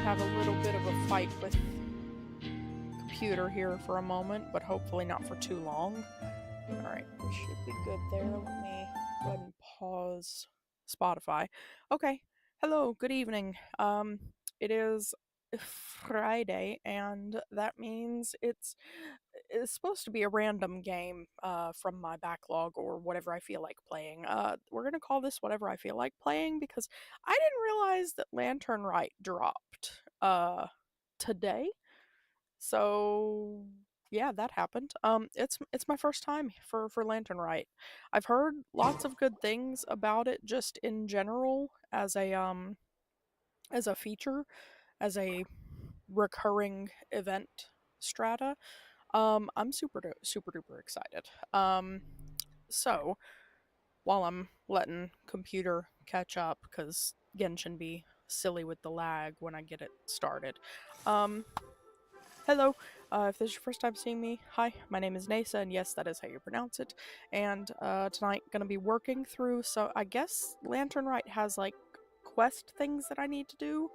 have a little bit of a fight with computer here for a moment, but hopefully not for too long. Alright, we should be good there. Let me go ahead and pause Spotify. Okay, hello, good evening. It is Friday, and that means it's supposed to be a random game from my backlog or whatever I feel like playing. We're gonna call this whatever I feel like playing because I didn't realize that Lantern Rite dropped today. So yeah, that happened. It's my first time for Lantern Rite. I've heard lots of good things about it just in general as a feature, as a recurring event strata. I'm super duper excited. So while I'm letting computer catch up, because Genshin be silly with the lag when I get it started. Um, Hello. If this is your first time seeing me, hi, my name is Neysa, and yes, that is how you pronounce it. And tonight, gonna be working through. So I guess Lantern Rite has like quest things that I need to do,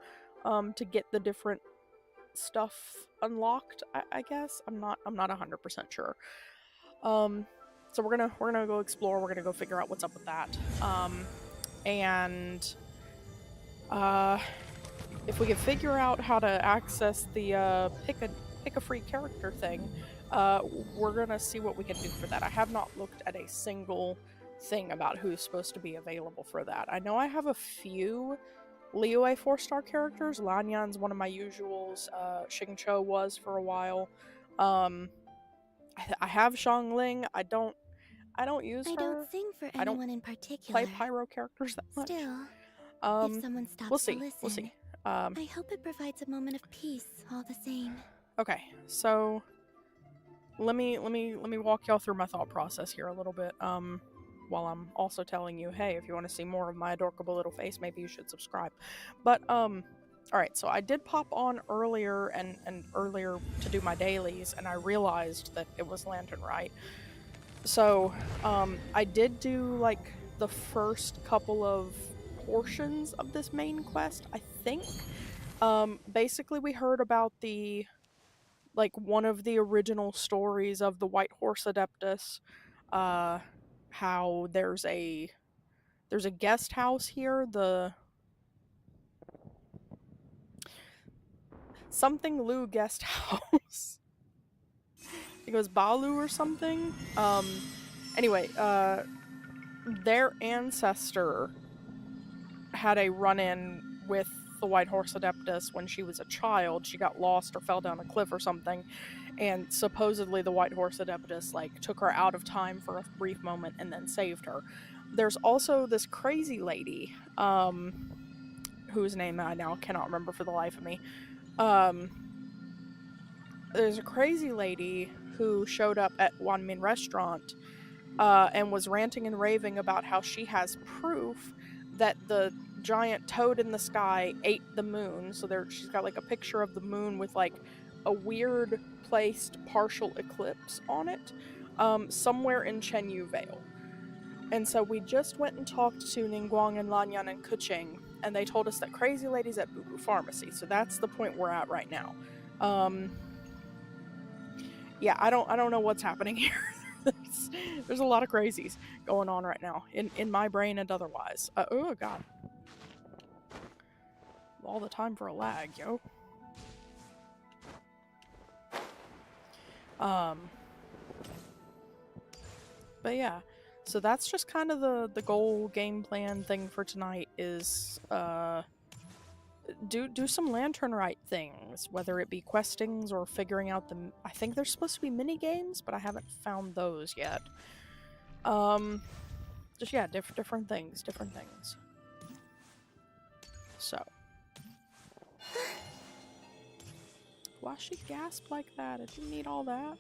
to get the different stuff unlocked. I guess I'm not 100% sure. So we're gonna go explore. We're gonna go figure out what's up with that. And if we can figure out how to access the pick a free character thing, we're gonna see what we can do for that. I have not looked at a single thing about who's supposed to be available for that. I know I have a few Liyue 4-star characters. Lanyan's one of my usuals. Xingqiu was for a while. I have Xiangling. I don't use her. I don't sing for I don't anyone in particular. play pyro characters that much. Still, if someone stops we'll see. to listen, We'll see. I hope it provides a moment of peace all the same. Okay, so let me walk y'all through my thought process here a little bit. While I'm also telling you, hey, if you want to see more of my adorable little face, maybe you should subscribe. But alright, so I did pop on earlier and earlier to do my dailies, and I realized that it was Lantern Rite. So, I did do, like, the first couple of portions of this main quest, I think. Basically we heard about the, like, one of the original stories of the White Horse Adeptus, how there's a guest house here, the something Lu guest house. It goes Balu or something. Anyway, their ancestor had a run-in with the White Horse Adeptus when she was a child. She got lost or fell down a cliff or something, and supposedly the White Horse Adeptus, like, took her out of time for a brief moment and then saved her. There's also this crazy lady, whose name I now cannot remember for the life of me. There's a crazy lady who showed up at Wanmin Restaurant and was ranting and raving about how she has proof that the giant toad in the sky ate the moon. So she's got like a picture of the moon with like a weird placed partial eclipse on it, somewhere in Chenyu Vale. And so we just went and talked to Ningguang and Lanyan and Kuching, and they told us that crazy lady's at Boo Boo Pharmacy. So that's the point we're at right now. Yeah, I don't know what's happening here. There's a lot of crazies going on right now in my brain and otherwise. Oh god, all the time for a lag, yo. But yeah, so that's just kind of the goal game plan thing for tonight is do some Lantern Rite things, whether it be questings or figuring out I think there's supposed to be mini games, but I haven't found those yet. Just yeah, different things. So why she gasped like that? It didn't need all that.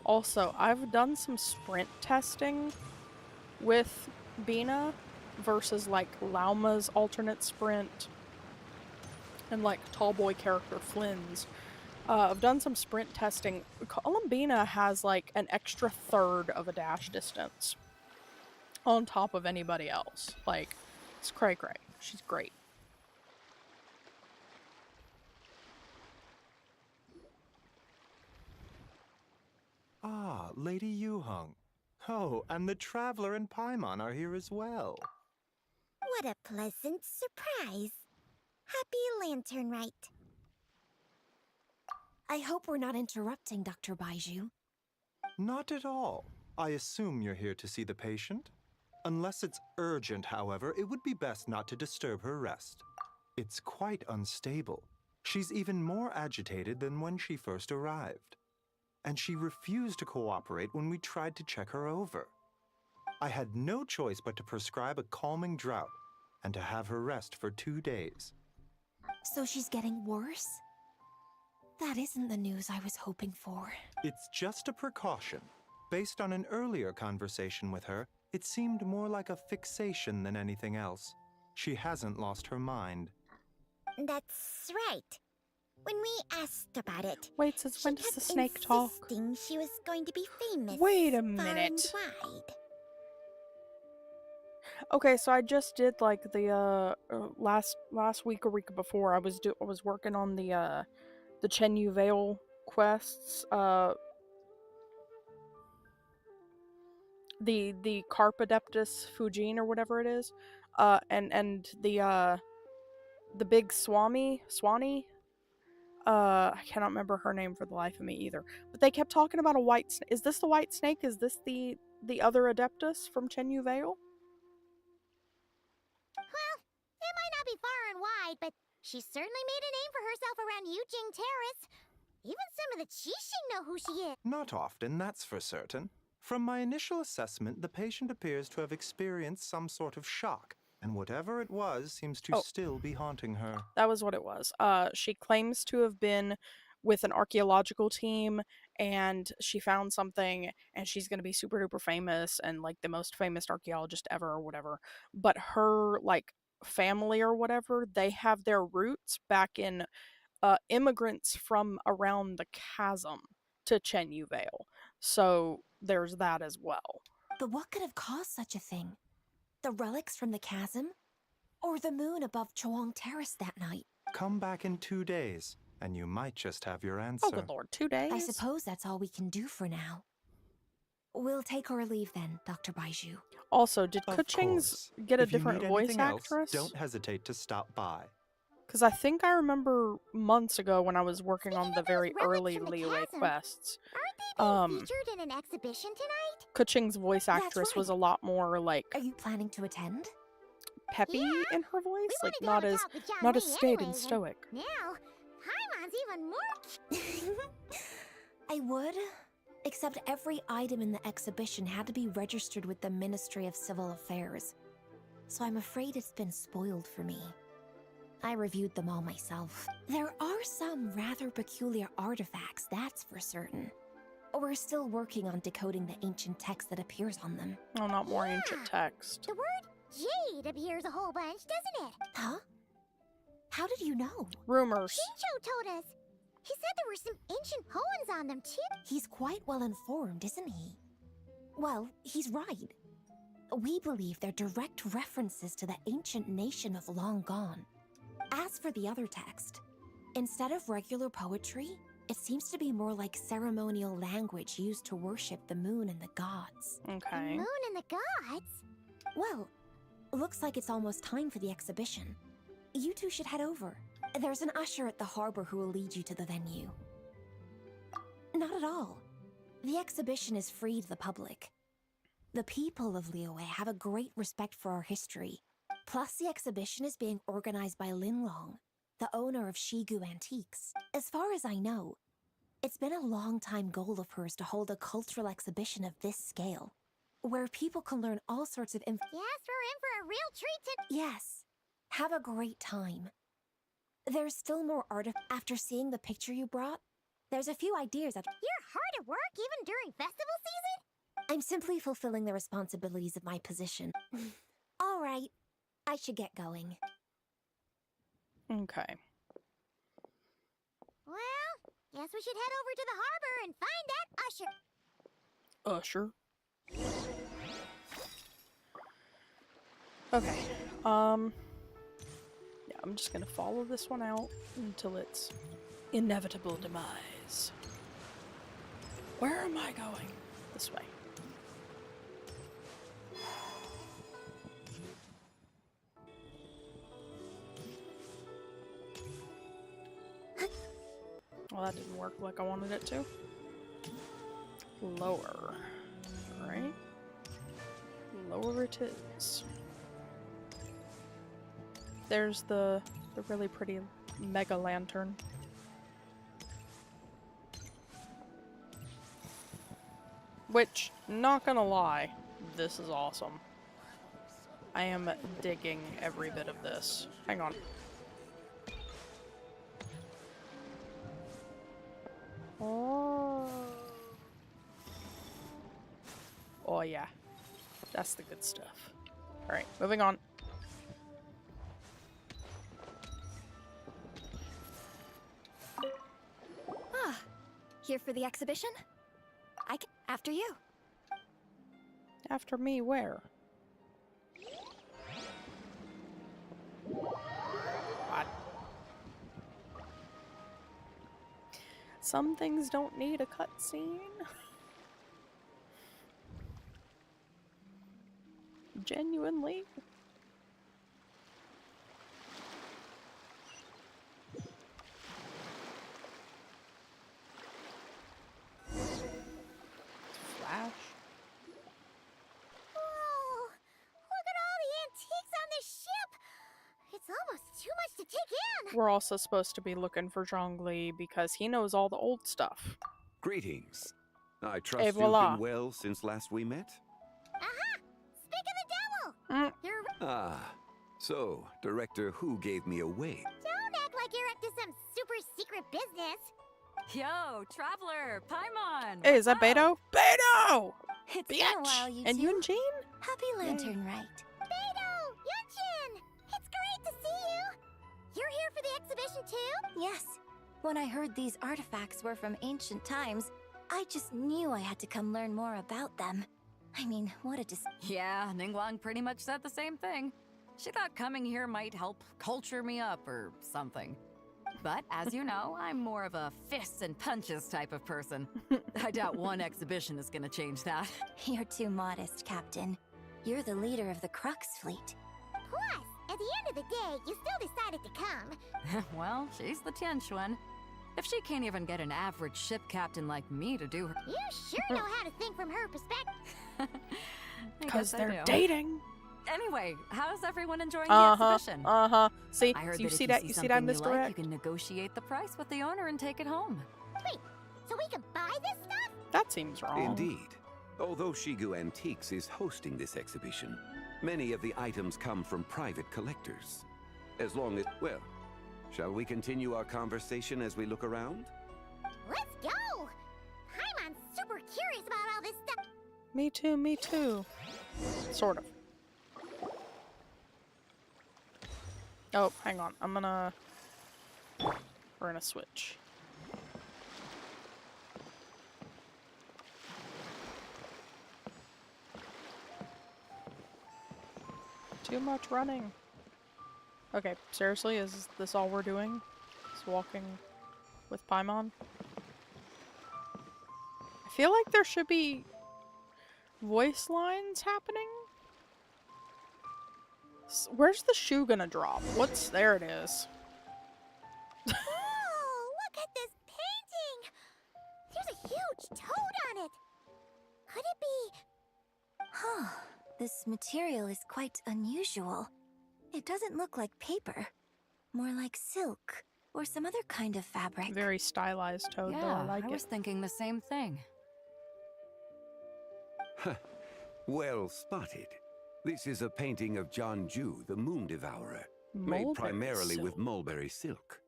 Also, I've done some sprint testing with Bina versus like Lauma's alternate sprint and like Tallboy character Flynn's. I've done some sprint testing. Columbina has like an extra third of a dash distance. on top of anybody else. Like, it's cray cray. She's great. Ah, Lady Yuhung. Oh, and the Traveler and Paimon are here as well. What a pleasant surprise. Happy Lantern Rite. I hope we're not interrupting, Dr. Baiju. Not at all. I assume you're here to see the patient? Unless it's urgent, however, it would be best not to disturb her rest. It's quite unstable. She's even more agitated than when she first arrived. And she refused to cooperate when we tried to check her over. I had no choice but to prescribe a calming draught and to have her rest for 2 days. So she's getting worse? That isn't the news I was hoping for. It's just a precaution. Based on an earlier conversation with her, it seemed more like a fixation than anything else. She hasn't lost her mind. That's right. When we asked about it, Wait, since she when does kept the snake talk? insisting she was going to be famous. Wait a far and minute. wide. Okay, so I just did like the last week or week before. I was working on the Chenyu Vale quests. The Carpodeptus Fujin or whatever it is. And the big Swanee. I cannot remember her name for the life of me either. But they kept talking about a white snake. Is this the white snake? Is this the other Adeptus from Chenyu Vale? Well, it might not be far and wide, but she certainly made a name for herself around Yujing Terrace. Even some of the Qixing know who she is. Not often, that's for certain. From my initial assessment, the patient appears to have experienced some sort of shock, and whatever it was seems to still be haunting her. That was what it was. She claims to have been with an archaeological team, and she found something, and she's going to be super duper famous and like the most famous archaeologist ever or whatever. But her like family or whatever, they have their roots back in immigrants from around the chasm to Chenyu Vale. So there's that as well. But what could have caused such a thing? The relics from the chasm? Or the moon above Chuang Terrace that night? Come back in 2 days, and you might just have your answer. Oh, good lord, 2 days? I suppose that's all we can do for now. We'll take our leave then, Dr. Baiju. Also, did Of Kuching's course. get a If you different need voice anything else, actress? don't hesitate to stop by. Because I think I remember months ago when I was working Speaking on the of those very relics early from the Liyue chasm, quests, Aren't they being featured in an exhibition tonight? Kuching's voice That's actress was right. a lot more like Are you planning to attend? peppy Yeah, in her voice, We like wanted to have a not as talk with John not as Lee staid and anyways, stoic. Now, Paimon's even more. I would, except every item in the exhibition had to be registered with the Ministry of Civil Affairs. So I'm afraid it's been spoiled for me. I reviewed them all myself. There are some rather peculiar artifacts, that's for certain. We're still working on decoding the ancient text that appears on them. Oh, not more ancient Yeah. text. The word jade appears a whole bunch, doesn't it? Huh? How did you know? Rumors. Shincho told us. He said there were some ancient poems on them, too. He's quite well informed, isn't he? Well, he's right. We believe they're direct references to the ancient nation of long gone. As for the other text, instead of regular poetry, it seems to be more like ceremonial language used to worship the moon and the gods. The Okay. moon and the gods? Well, looks like it's almost time for the exhibition. You two should head over. There's an usher at the harbor who will lead you to the venue. Not at all. The exhibition is free to the public. The people of Liyue have a great respect for our history. Plus, the exhibition is being organized by Linlong, the owner of Shigu Antiques. As far as I know, it's been a long-time goal of hers to hold a cultural exhibition of this scale, where people can learn all sorts of Yes, we're in for a real treat to. Yes, have a great time. There's still more art after seeing the picture you brought. There's a few ideas that You're hard at work even during festival season? I'm simply fulfilling the responsibilities of my position. All right, I should get going. Okay. Well, guess we should head over to the harbor and find that usher. Usher. Okay. Yeah, I'm just gonna follow this one out until its inevitable demise. Where am I going? This way. Well, that didn't work like I wanted it to. Lower. Alright. Lower it is. There's the really pretty mega lantern. Which, not gonna lie, this is awesome. I am digging every bit of this. Hang on. Oh. Oh yeah. That's the good stuff. Alright, moving on. Ah, here for the exhibition? After you. After me, where? What? Some things don't need a cutscene. Genuinely. Flash. Whoa! Look at all the antiques on this ship! It's almost too much to take in! We're also supposed to be looking for Zhongli because he knows all the old stuff. Greetings. I trust you've voila. been well since last we met? Aha! Speak of the devil! Mm. You're... Ah, so Director Who gave me away. Don't act like you're up to some super secret business! Yo, Traveler, Paimon! Hey, is that what's up? Beto? Beto! It's been a Bitch! while, you And two. you and Jean? Happy Lantern Rite. Beto! Yunjin! It's great to see you! You're here for the exhibition too? Yes. When I heard these artifacts were from ancient times, I just knew I had to come learn more about them. I mean, what a Yeah, Ningguang pretty much said the same thing. She thought coming here might help culture me up or something. But as you know, I'm more of a fists and punches type of person. I doubt one exhibition is gonna change that. You're too modest, Captain. You're the leader of the Crux fleet. Plus, at the end of the day, you still decided to come. Well, she's the Tianquan. If she can't even get an average ship captain like me to do her... You sure know how to think from her perspective. Because I they're do. dating. Anyway, how's everyone enjoying the exhibition? See, I heard you that see if that? you You see see that something you misdirect? like, you can negotiate the price with the owner and take it home. Wait, so we can buy this stuff? That seems wrong. Indeed. Although Shigu Antiques is hosting this exhibition, many of the items come from private collectors. As long as... Well, shall we continue our conversation as we look around? Let's go! Paimon's super curious about all this stuff. Me too, me too. Sort of. Oh, hang on. We're gonna switch. Too much running. Okay, seriously, is this all we're doing? Just walking with Paimon? I feel like there should be voice lines happening. Where's the shoe gonna drop? There it is. Oh, look at this painting! There's a huge toad on it! Could it be... Huh. This material is quite unusual. It doesn't look like paper. More like silk, or some other kind of fabric. Very stylized toad, though. I like I was it. thinking the same thing. Well spotted. This is a painting of Jianju, the Moon Devourer, made Mulberry primarily with silk. mulberry silk.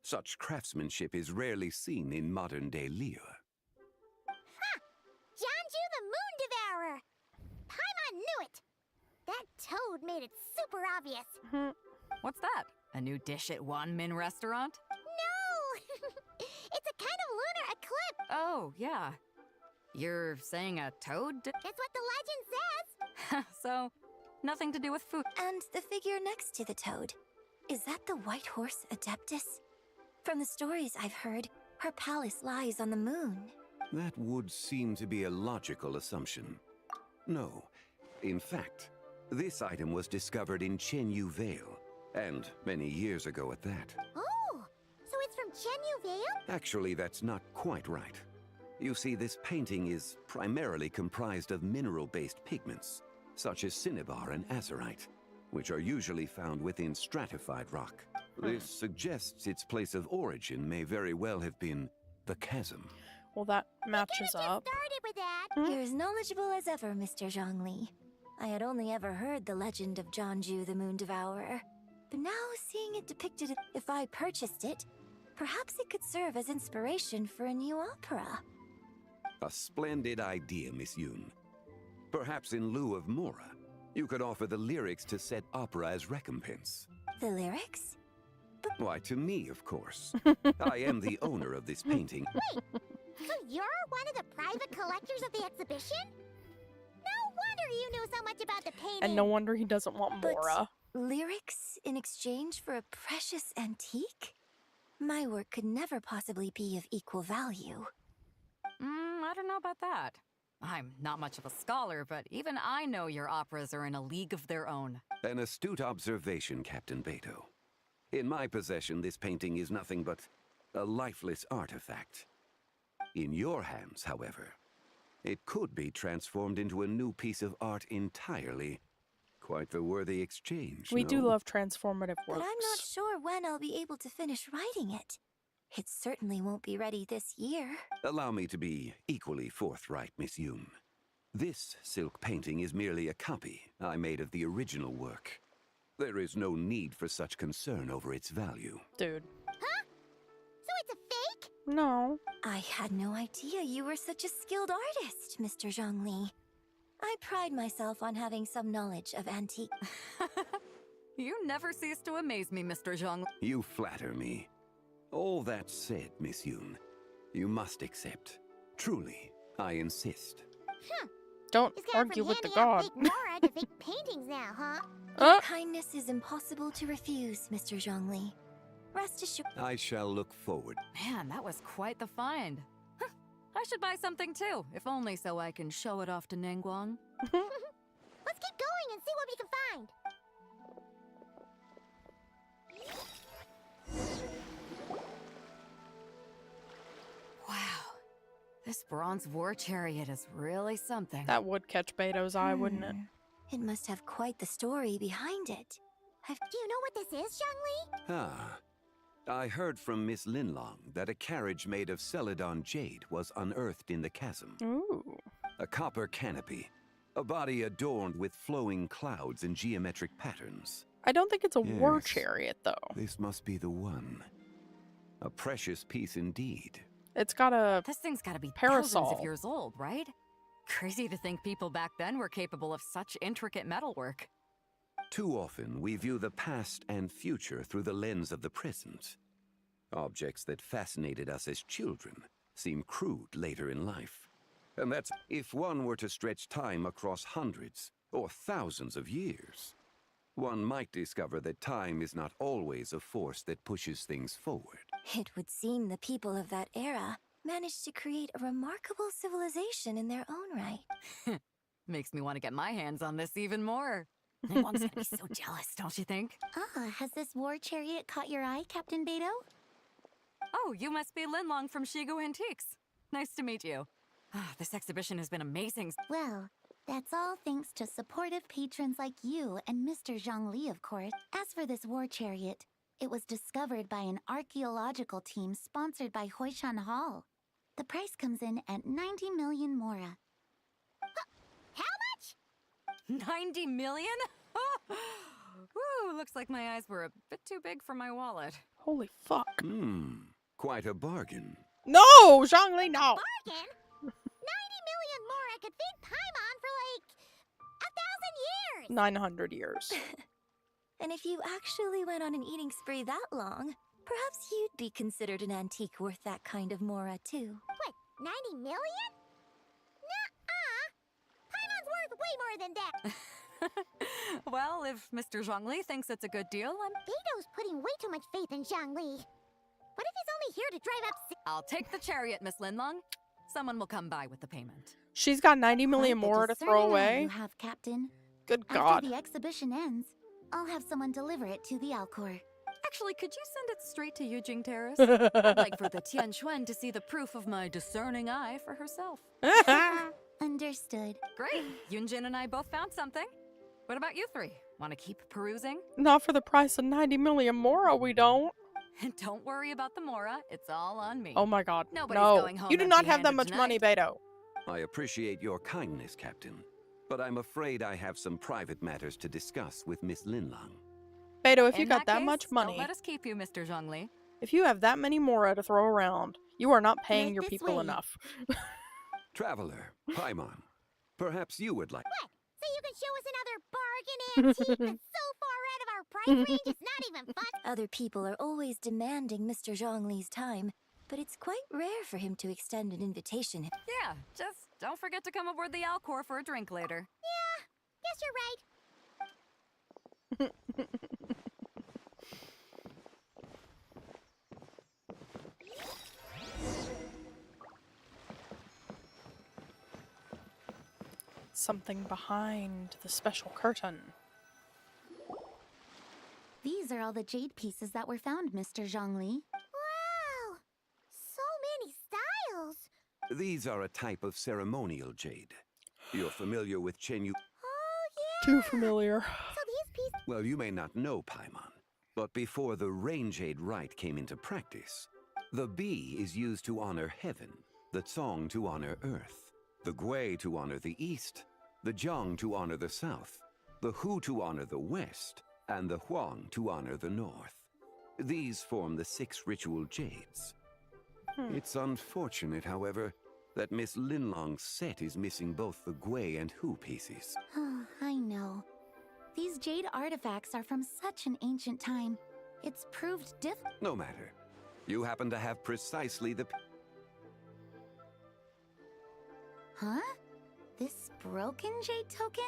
Such craftsmanship is rarely seen in modern-day Liyue. Jianju the Moon Devourer! Paimon knew it! That toad made it super obvious. What's that? A new dish at Wanmin restaurant? No! It's a kind of lunar eclipse! Oh, yeah. You're saying a toad? That's what the legend says! So, Nothing to do with food. And the figure next to the toad. Is that the white horse Adeptus? From the stories I've heard, her palace lies on the moon. That would seem to be a logical assumption. No. In fact, this item was discovered in Chenyu Vale, and many years ago at that. Oh, so it's from Chenyu Vale? Actually, that's not quite right. You see, this painting is primarily comprised of mineral-based pigments, such as cinnabar and azurite, which are usually found within stratified rock. This suggests its place of origin may very well have been the chasm. Well, that matches Just up. started with that. You're as knowledgeable as ever, Mr. Zhongli. I had only ever heard the legend of Jianzhu the Moon Devourer. But now seeing it depicted, if I purchased it, perhaps it could serve as inspiration for a new opera. A splendid idea, Miss Yoon. Perhaps in lieu of Mora, you could offer the lyrics to said opera as recompense. The lyrics? Why, to me, of course. I am the owner of this painting. So you're one of the private collectors of the exhibition? No wonder you knew so much about the painting. And no wonder he doesn't want But Mora. lyrics in exchange for a precious antique? My work could never possibly be of equal value. I don't know about that. I'm not much of a scholar, but even I know your operas are in a league of their own. An astute observation, Captain Beto. In my possession, this painting is nothing but a lifeless artifact. In your hands, however, it could be transformed into a new piece of art entirely. Quite the worthy exchange, We do no? love transformative But works. I'm not sure when I'll be able to finish writing it. It certainly won't be ready this year. Allow me to be equally forthright, Miss Yoon. This silk painting is merely a copy I made of the original work. There is no need for such concern over its value. Dude. So it's a fake? No. I had no idea you were such a skilled artist, Mr. Zhongli. I pride myself on having some knowledge of antique. You never cease to amaze me, Mr. Zhong. You flatter me. All that said, Miss Yoon, you must accept. Truly, I insist. Don't He's gonna argue with the handing out god. fake Nora to fake paintings now, huh? Kindness is impossible to refuse, Mr. Zhongli. Rest assured. I shall look forward. Man, that was quite the find. Huh, I should buy something too, if only so I can show it off to Nangguang. Let's keep going and see what we can find. Wow, this bronze war chariot is really something. That would catch Beto's eye, wouldn't it? It must have quite the story behind it. Do you know what this is, Zhongli? Ah. I heard from Miss Linlong that a carriage made of Celadon jade was unearthed in the chasm. Ooh. A copper canopy. A body adorned with flowing clouds and geometric patterns. I don't think it's a war Yes. chariot, though. This must be the one. A precious piece indeed. It's got a... This thing's gotta be Parasol. thousands of years old, right? Crazy to think people back then were capable of such intricate metalwork. Too often, we view the past and future through the lens of the present. Objects that fascinated us as children seem crude later in life. And that's if one were to stretch time across hundreds or thousands of years. One might discover that time is not always a force that pushes things forward. It would seem the people of that era managed to create a remarkable civilization in their own right. Makes me want to get my hands on this even more. Nangguang's gonna be so jealous, don't you think? Has this war chariot caught your eye, Captain Beto? Oh, you must be Linlong from Shigu Antiques. Nice to meet you. This exhibition has been amazing. Well, that's all thanks to supportive patrons like you and Mr. Zhongli, of course. As for this war chariot, it was discovered by an archaeological team sponsored by Hoishan Hall. The price comes in at 90 million mora. How much? 90 million? Woo, looks like my eyes were a bit too big for my wallet. Holy fuck. Quite a bargain. No! Zhongli, no! Bargain? 90 million mora could feed Paimon for like 1,000 years! 900 years. And if you actually went on an eating spree that long, perhaps you'd be considered an antique worth that kind of mora, too. What, 90 million? Nuh-uh! Paimon's worth way more than that! Well, if Mr. Zhongli thinks it's a good deal, Beto's putting way too much faith in Zhongli. What if he's only here to drive up? I'll take the chariot, Miss Linlong. Someone will come by with the payment. She's got 90 million Quite the more to throw discerning eye away. you have, Captain. Good After God. the exhibition ends, I'll have someone deliver it to the Alcor. Actually, could you send it straight to Yujing Terrace? I'd like for the Tianquan to see the proof of my discerning eye for herself. Understood. Great. Yunjin and I both found something. What about you three? Want to keep perusing? Not for the price of 90 million more, we don't. And don't worry about the Mora. It's all on me. Oh my God. Nobody's No. going home You do not have that empty-handed much money, Beto. I appreciate your kindness, Captain, but I'm afraid I have some private matters to discuss with Miss Linlong. Beto, if you In got that case, much don't money, let us keep you, Mr. Zhongli. if you have that many Mora to throw around, you are not paying Right your this people way. enough. Traveler, Paimon, perhaps you would like... What? So you can show us another bargain antique that's so far out of our price range it's not even fun? Other people are always demanding Mr. Zhongli's time, but it's quite rare for him to extend an invitation. Yeah, just don't forget to come aboard the Alcor for a drink later. Guess you're right. Something behind the special curtain. These are all the jade pieces that were found, Mr. Zhongli. Wow! So many styles! These are a type of ceremonial jade. You're familiar with Chenyu... Oh, yeah! Too familiar. So these pieces... Well, you may not know, Paimon, but before the Rain Jade Rite came into practice, the Bi is used to honor heaven, the Tsong to honor earth, the Gui to honor the east, the Jiang to honor the south, the Hu to honor the west, and the Huang to honor the north. These form the 6 ritual jades. It's unfortunate, however, that Miss Linlong's set is missing both the Gui and Hu pieces. I know. These jade artifacts are from such an ancient time. It's proved No matter. You happen to have precisely the... Huh? This broken jade token?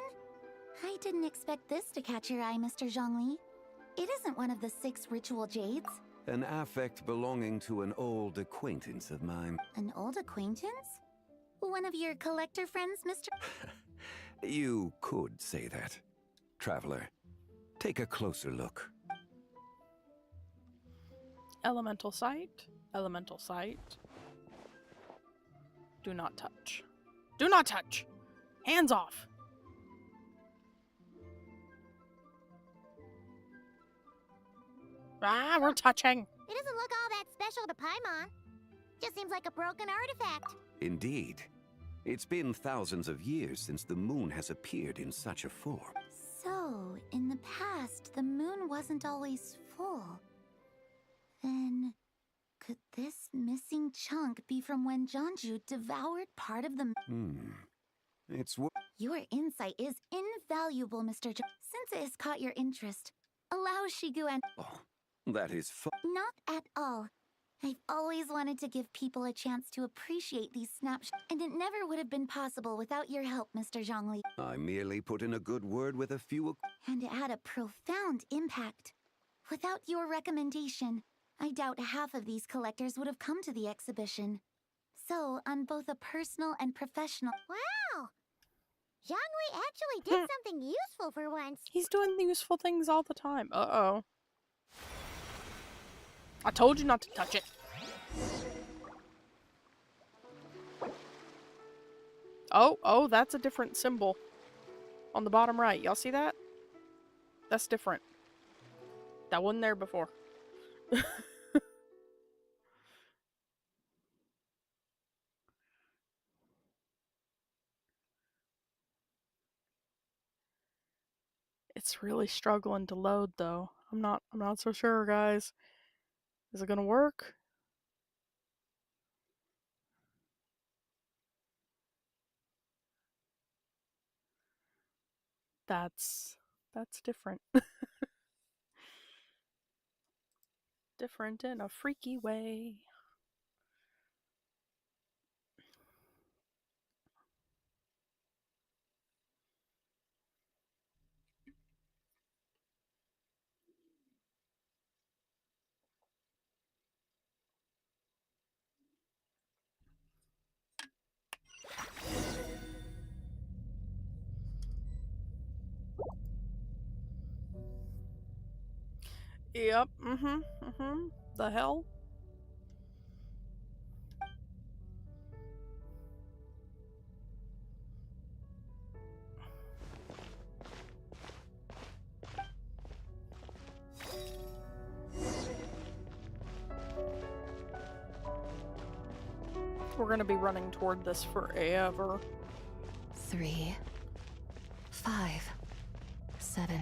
I didn't expect this to catch your eye, Mr. Zhongli. It isn't one of the 6 ritual jades. An affect belonging to an old acquaintance of mine. An old acquaintance? One of your collector friends, Mr. You could say that. Traveler, take a closer look. Elemental sight. Elemental sight. Do not touch. Do not touch! Hands off! Ah, we're touching! It doesn't look all that special to Paimon. Just seems like a broken artifact. Indeed. It's been thousands of years since the moon has appeared in such a form. So, in the past, the moon wasn't always full. Then, could this missing chunk be from when Janju devoured part of the... It's... Your insight is invaluable, Mr. Since it has caught your interest, allow Shigu and... Oh, that is Not at all. I've always wanted to give people a chance to appreciate these snapshots, and it never would have been possible without your help, Mr. Zhongli. I merely put in a good word with a few... And it had a profound impact. Without your recommendation, I doubt half of these collectors would have come to the exhibition. So, on both a personal and professional... Wow! Zhongli actually did something useful for once. He's doing the useful things all the time. Uh-oh. I told you not to touch it. Oh, that's a different symbol. On the bottom right. Y'all see that? That's different. That wasn't there before. It's really struggling to load though. I'm not so sure, guys. Is it gonna work? That's different. Different in a freaky way. Yep, The hell? We're gonna be running toward this forever. 3, 5, 7.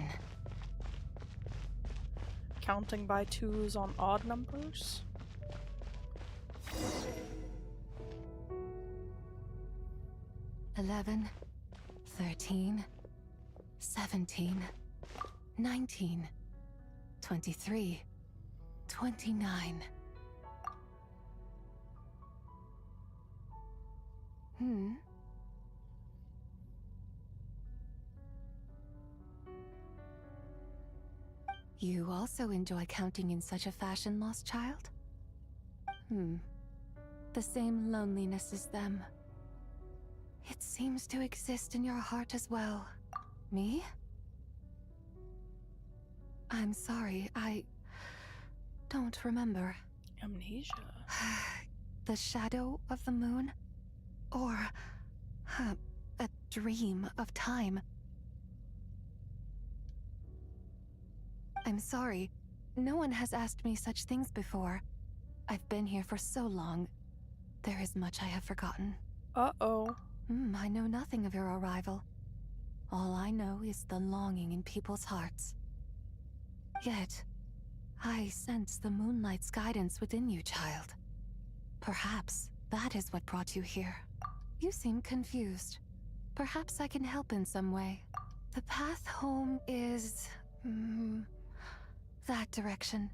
Counting by twos on odd numbers. 11, 13, 17, 19, 23, 29. You also enjoy counting in such a fashion, lost child? The same loneliness as them. It seems to exist in your heart as well. Me? I'm sorry, I don't remember. Amnesia. The shadow of the moon? Or a dream of time? I'm sorry. No one has asked me such things before. I've been here for so long. There is much I have forgotten. Uh-oh. I know nothing of your arrival. All I know is the longing in people's hearts. Yet, I sense the moonlight's guidance within you, child. Perhaps that is what brought you here. You seem confused. Perhaps I can help in some way. The path home is... that direction.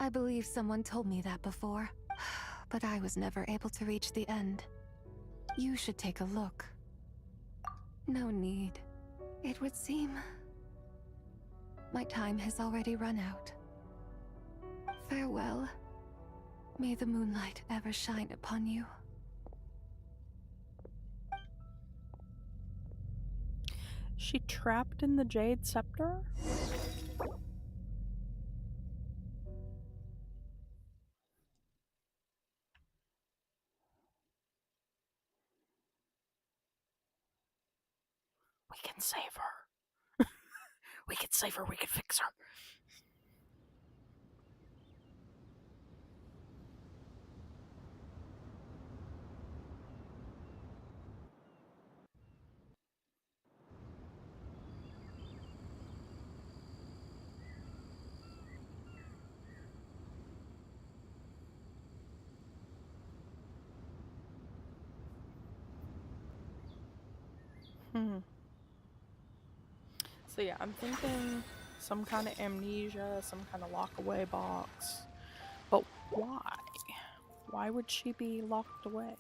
I believe someone told me that before, but I was never able to reach the end. You should take a look. No need. It would seem... my time has already run out. Farewell. May the moonlight ever shine upon you. She trapped in the Jade Scepter? We can save her. We can save her, we can fix her. So yeah, I'm thinking some kind of amnesia, some kind of lock-away box. But why? Why would she be locked away?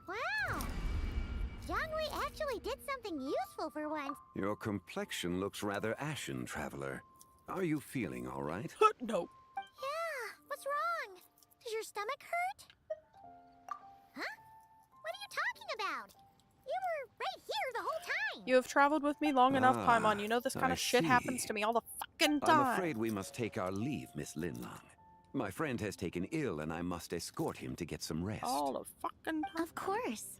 Wow! Zhongli actually did something useful for once. Your complexion looks rather ashen, traveler. Are you feeling all right? No. Yeah, what's wrong? Does your stomach hurt? Huh? What are you talking about? You were right here the whole time. You have traveled with me long enough, Paimon. You know this kind I of shit happens see. to me all the fucking time. I'm afraid we must take our leave, Miss Linlong. My friend has taken ill and I must escort him to get some rest. All the fucking time. Of course.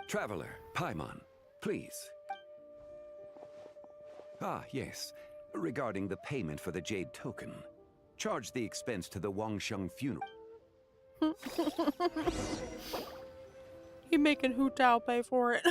Traveler, Paimon, please. Ah, yes. Regarding the payment for the Jade token. Charge the expense to the Wangsheng funeral. You making Hu Tao pay for it.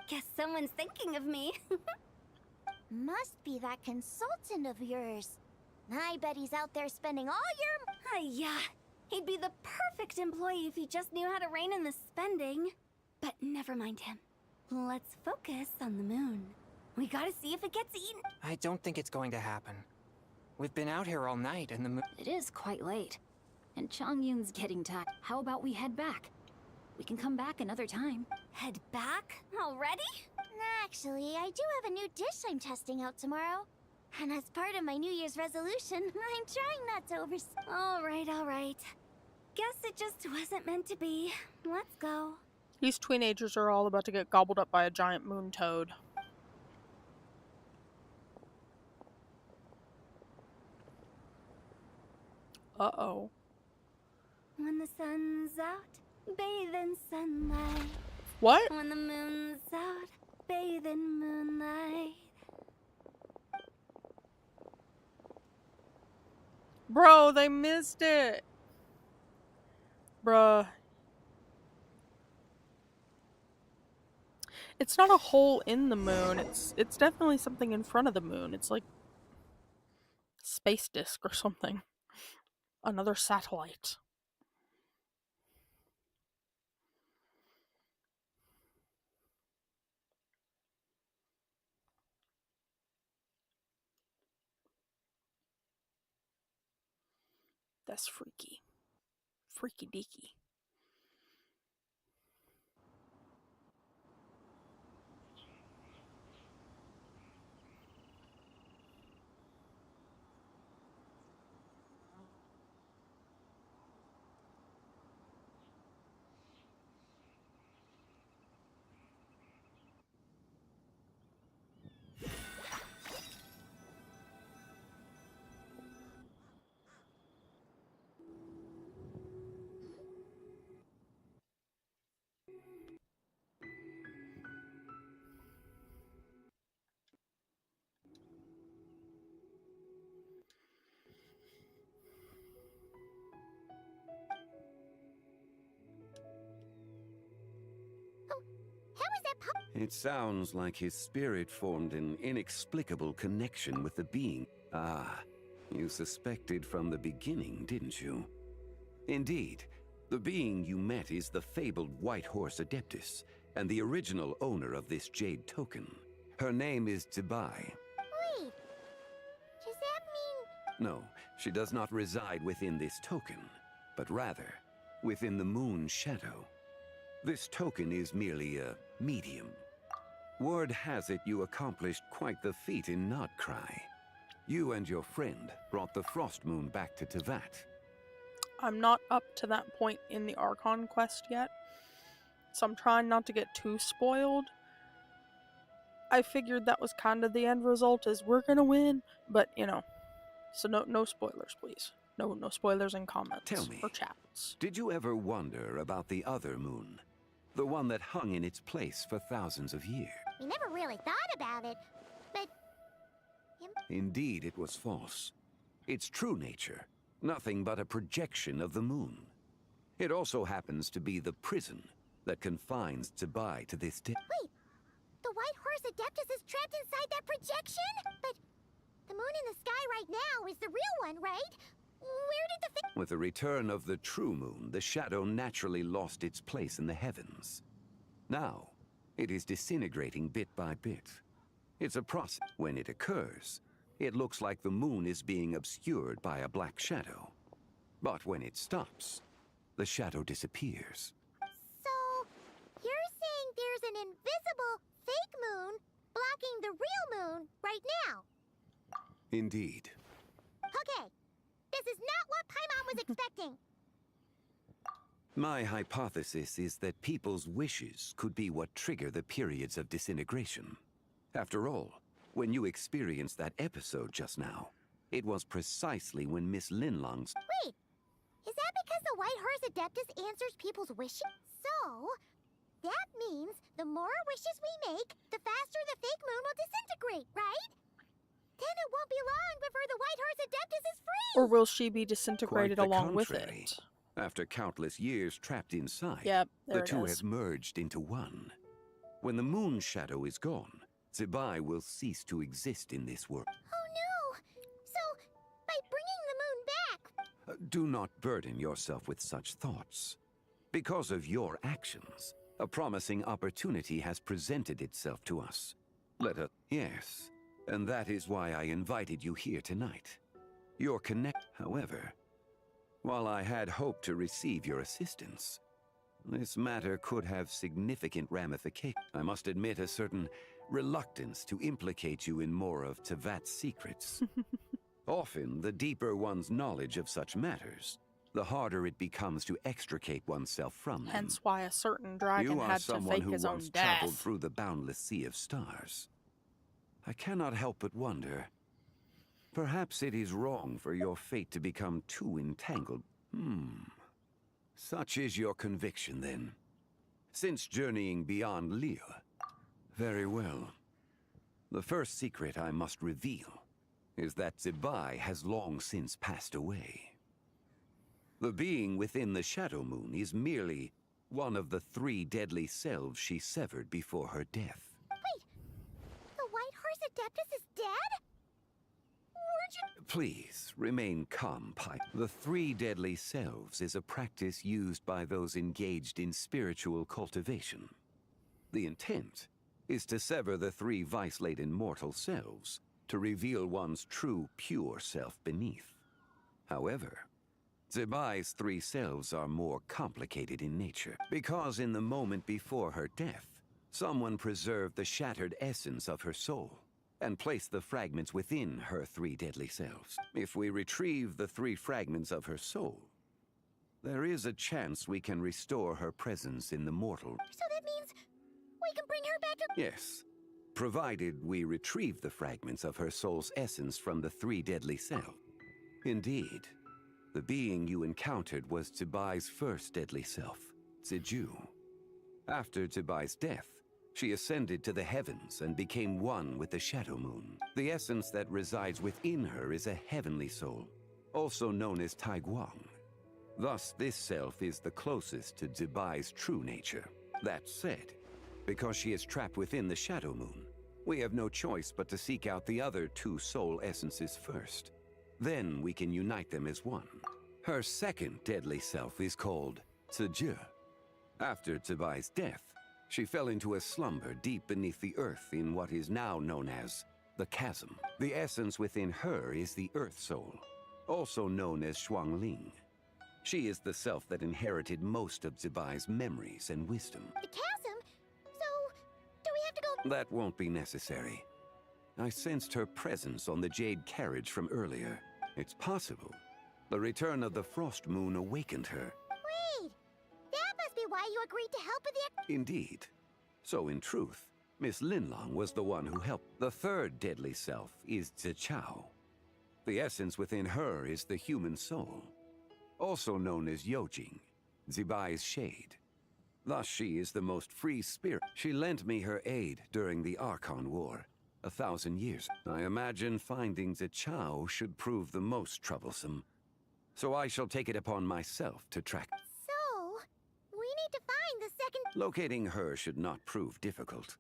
Guess someone's thinking of me. Must be that consultant of yours. I bet he's out there spending all your... Yeah, he'd be the perfect employee if he just knew how to rein in the spending. But never mind him. Let's focus on the moon. We gotta see if it gets eaten. I don't think it's going to happen. We've been out here all night and the moon... It is quite late. And Chongyun's getting tired. How about we head back? We can come back another time. Head back? Already? Actually, I do have a new dish I'm testing out tomorrow. And as part of my New Year's resolution, I'm trying not to All right. Guess it just wasn't meant to be. Let's go. These teenagers are all about to get gobbled up by a giant moon toad. Uh-oh. When the sun's out, bathe in sunlight. What? When the moon's out, bathe in moonlight. Bro, they missed it. Bruh. It's not a hole in the moon. It's definitely something in front of the moon. It's like space disk or something. Another satellite. That's freaky. Freaky deaky. It sounds like his spirit formed an inexplicable connection with the being. Ah, you suspected from the beginning, didn't you? Indeed, the being you met is the fabled White Horse Adeptus, and the original owner of this jade token. Her name is Tibai. Wait, does that mean... No, she does not reside within this token, but rather within the moon's shadow. This token is merely a medium. Word has it you accomplished quite the feat in Nodcry. You and your friend brought the Frost Moon back to Tevat. I'm not up to that point in the Archon quest yet, so I'm trying not to get too spoiled. I figured that was kind of the end result, is we're gonna win, but you know, so no spoilers, please. No spoilers in comments. Tell me, or chats. Did you ever wonder about the other moon? The one that hung in its place for thousands of years? We never really thought about it, but... Indeed, it was false. Its true nature, nothing but a projection of the moon. It also happens to be the prison that confines Tibai to this day. Wait, the White Horse Adeptus is trapped inside that projection? But the moon in the sky right now is the real one, right? Where did the With the return of the true moon, the shadow naturally lost its place in the heavens. Now, it is disintegrating bit by bit. It's a process. When it occurs, it looks like the moon is being obscured by a black shadow. But when it stops, the shadow disappears. So, you're saying there's an invisible fake moon blocking the real moon right now? Indeed. Okay, this is not what Paimon was expecting. My hypothesis is that people's wishes could be what trigger the periods of disintegration. After all, when you experienced that episode just now, it was precisely when Miss Linlong's... Wait, is that because the White Horse Adeptus answers people's wishes? So, that means the more wishes we make, the faster the fake moon will disintegrate, right? Then it won't be long before the White Horse Adeptus is free! Or will she be disintegrated Quite the along with contrary. it? After countless years trapped inside, Yep, the there it two is. have merged into one. When the moon shadow is gone, Zibai will cease to exist in this world. Oh no! So, by Do not burden yourself with such thoughts. Because of your actions, a promising opportunity has presented itself to us. Yes, and that is why I invited you here tonight. However, while I had hoped to receive your assistance, this matter could have significant ramifications. I must admit a certain reluctance to implicate you in more of Tevat's secrets. Often, the deeper one's knowledge of such matters, the harder it becomes to extricate oneself from them. Hence why a certain dragon You are had to someone fake who his own once traveled death. through the boundless sea of stars. I cannot help but wonder. Perhaps it is wrong for your fate to become too entangled. Such is your conviction, then. Since journeying beyond Liyue. Very well. The first secret I must reveal is that Zebai has long since passed away. The being within the Shadow Moon is merely one of the 3 deadly selves she severed before her death. Wait, the White Horse Adeptus is dead? Weren't you... Please, remain calm, Pipe. The 3 deadly selves is a practice used by those engaged in spiritual cultivation. The intent is to sever the 3 vice-laden mortal selves to reveal one's true, pure self beneath. However, Zebai's 3 selves are more complicated in nature, because in the moment before her death, someone preserved the shattered essence of her soul and placed the fragments within her 3 deadly selves. If we retrieve the 3 fragments of her soul, there is a chance we can restore her presence in the mortal. So that means we can bring her back to... Yes, provided we retrieve the fragments of her soul's essence from the 3 deadly selves. Indeed, the being you encountered was Zebai's first deadly self, Ziju. After Zebai's death, she ascended to the heavens and became one with the Shadow Moon. The essence that resides within her is a heavenly soul, also known as Taiguang. Thus, this self is the closest to Zebai's true nature. That said, because she is trapped within the Shadow Moon, we have no choice but to seek out the other 2 soul essences first. Then we can unite them as one. Her second deadly self is called Ziju. After Zebai's death, she fell into a slumber deep beneath the earth in what is now known as the Chasm. The essence within her is the Earth Soul, also known as Shuangling. She is the self that inherited most of Zebai's memories and wisdom. The chasm? So, do we have to go... That won't be necessary. I sensed her presence on the Jade carriage from earlier. It's possible the return of the Frost Moon awakened her. Wait! That must be why you agreed to help with the... Indeed. So in truth, Miss Linlong was the one who helped. The third deadly self is Zichao. The essence within her is the human soul, also known as Yojing, Zebai's shade. Thus she is the most free spirit. She lent me her aid during the Archon War, 1,000 years. I imagine finding Zichao should prove the most troublesome, so I shall take it upon myself to track. So, we need to find the second... Locating her should not prove difficult.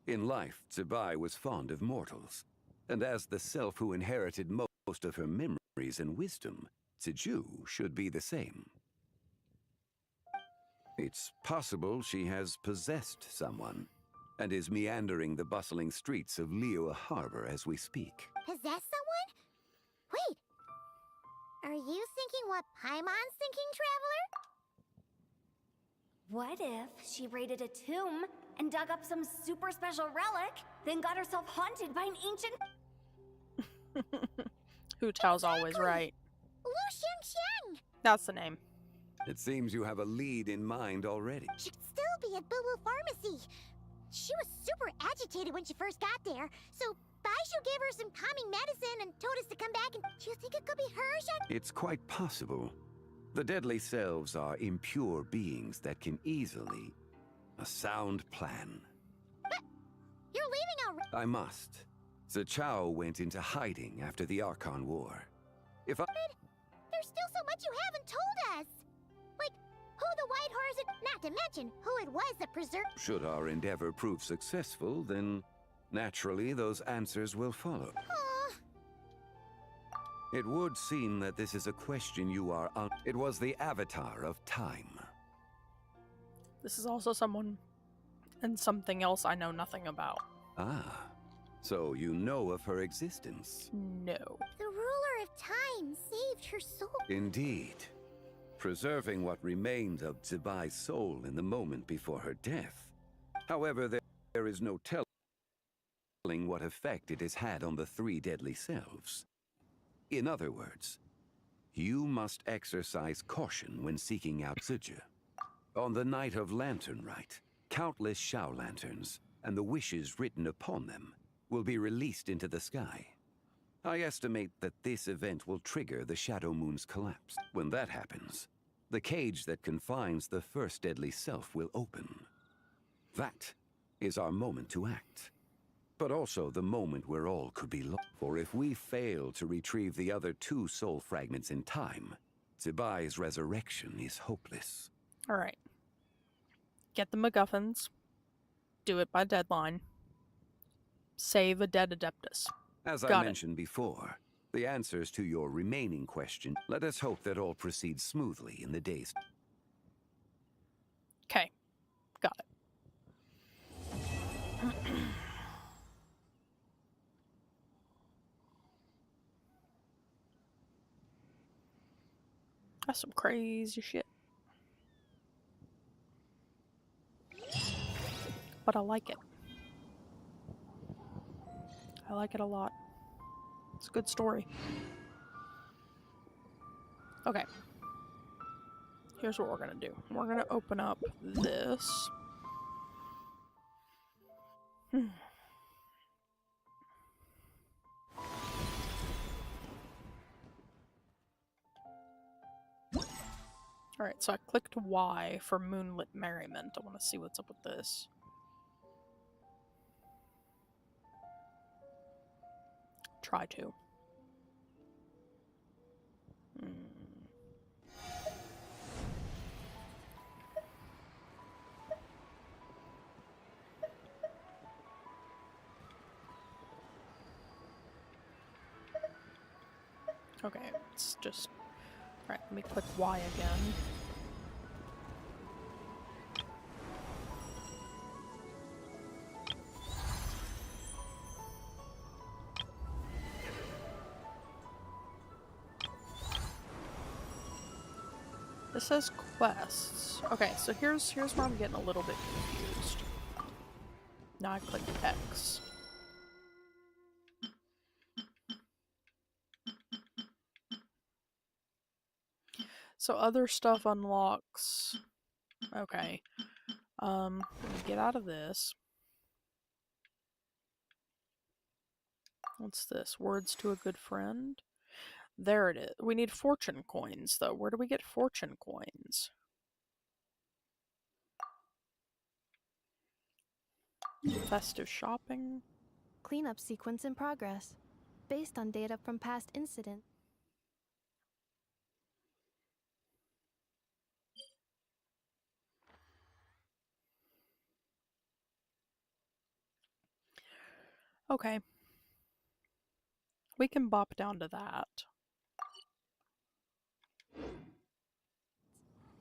In life, Zebai was fond of mortals, and as the self who inherited most of her memories and wisdom, Ziju should be the same. It's possible she has possessed someone, and is meandering the bustling streets of Liyue Harbor as we speak. Possess someone? Wait! Are you thinking what Paimon's thinking, Traveler? What if she raided a tomb and dug up some super special relic, then got herself haunted by an ancient... Hu Tao's always right. Lu Xiangxiang! That's the name. It seems you have a lead in mind already. She'd still be at Boo Boo Pharmacy. She was super agitated when she first got there, so Baishu gave her some calming medicine and told us to come back. And do you think it could be her, Shen? It's quite possible. The deadly selves are impure beings that can easily... A sound plan. But you're leaving already. I must. Zichao went into hiding after the Archon War. If I... There's still so much you haven't told us. Like, who the White Horse... Not to mention who it was that preserved... Should our endeavor prove successful, then naturally those answers will follow. It would seem that this is a question you are on. It was the avatar of time. This is also someone and something else I know nothing about. Ah, so you know of her existence? No. The ruler of time saved her soul. Indeed. Preserving what remained of Zibai's soul in the moment before her death. However, there is no telling what effect it has had on the three deadly selves. In other words, you must exercise caution when seeking out Zija. On the night of Lantern Rite, countless Shao lanterns and the wishes written upon them will be released into the sky. I estimate that this event will trigger the Shadow Moon's collapse. When that happens, the cage that confines the first deadly self will open. That is our moment to act. But also the moment where all could be lost. For if we fail to retrieve the other two soul fragments in time, Zibai's resurrection is hopeless. Alright. Get the MacGuffins. Do it by deadline. Save a dead Adeptus. As I mentioned before, the answers to your remaining question, let us hope that all proceeds smoothly in the days. Okay. Got it. That's some crazy shit. But I like it. I like it a lot. It's a good story. Okay. Here's what we're gonna do. We're gonna open up this. Alright, so I clicked Y for Moonlit Merriment. I want to see what's up with this. Try to. Okay, it's just... Alright, let me click Y again. This says quests. Okay, so here's where I'm getting a little bit confused. Now I click X. So other stuff unlocks. Okay. Let me get out of this. What's this? Words to a good friend? There it is. We need fortune coins, though. Where do we get fortune coins? Festive shopping. Cleanup sequence in progress, based on data from past incident. Okay. We can bop down to that.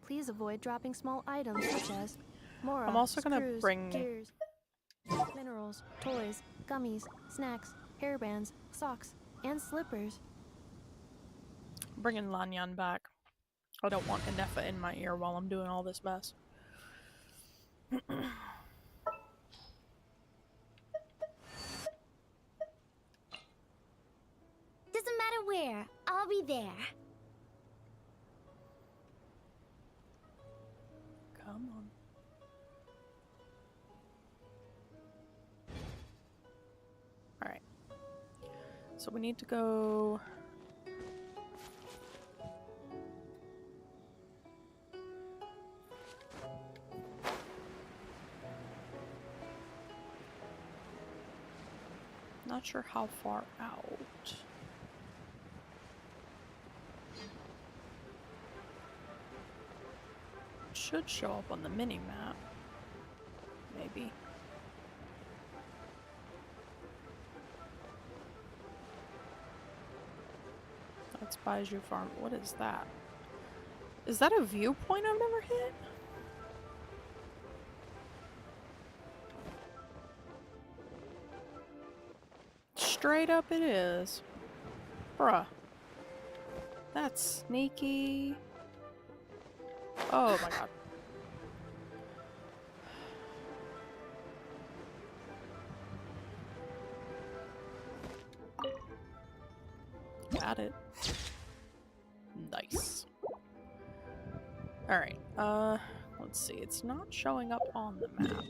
Please avoid dropping small items such as mora, I'm also gonna screws, bring gears, minerals, toys, gummies, snacks, hairbands, socks, and slippers. bringing Lanyan back. I don't want Inefa in my ear while I'm doing all this mess. Doesn't matter where, I'll be there. Come on. Alright. So we need to go... Not sure how far out. Should show up on the mini-map. Maybe. It's Baiju Farm. What is that? Is that a viewpoint I've never hit? Straight up it is. Bruh. That's sneaky. Oh my god. Got it. Nice. Alright, let's see. It's not showing up on the map.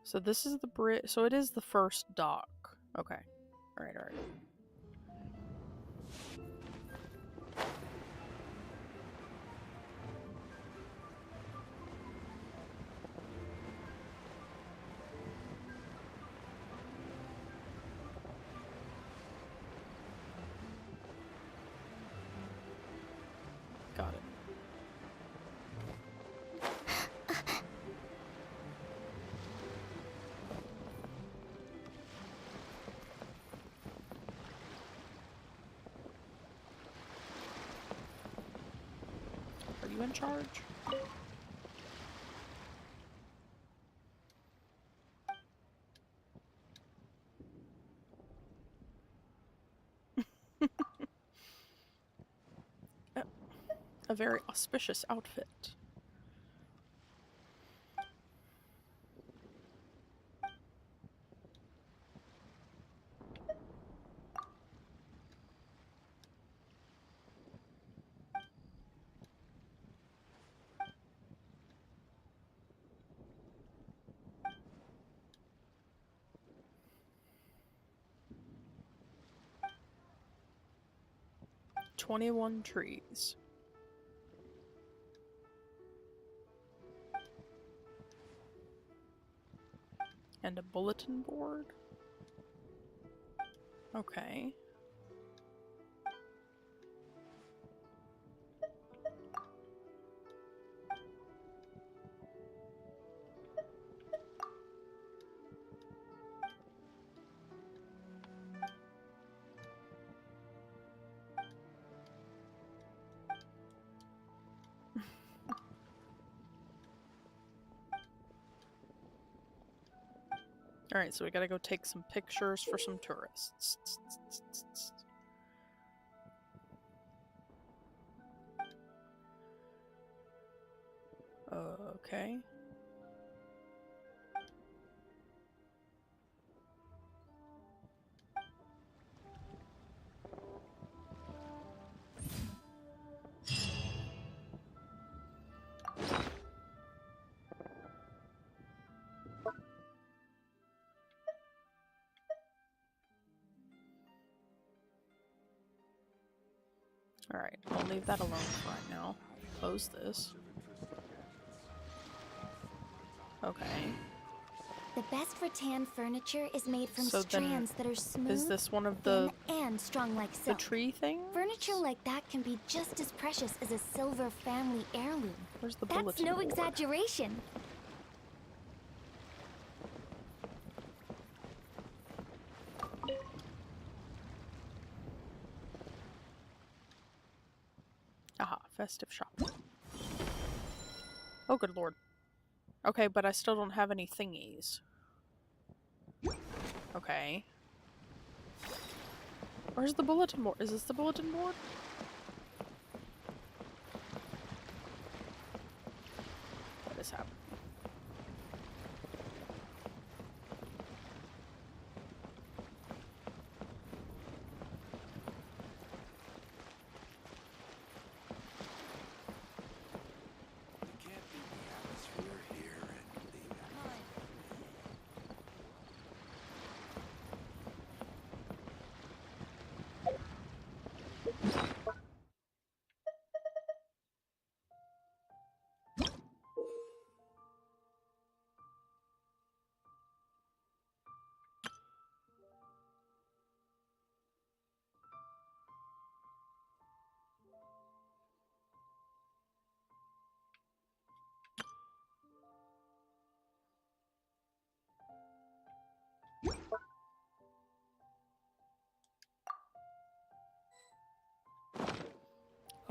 So this is the bridge. So it is the first dock. Okay. Alright, alright. Got it. Are you in charge? A very auspicious outfit. "21 trees. And a bulletin board? Okay. Alright, so we gotta go take some pictures for some tourists. Okay. Alright, I'll leave that alone for right now. Close this. Okay. The best rattan furniture is made from So then, strands that are smooth, is this one of the thin, and strong like silk. tree things? Furniture like that can be just as precious as a silver family heirloom. Where's the That's bulletin no board? exaggeration. Aha, festive shop. Oh, good lord. Okay, but I still don't have any thingies. Okay. Where's the bulletin board? Is this the bulletin board? What is happening?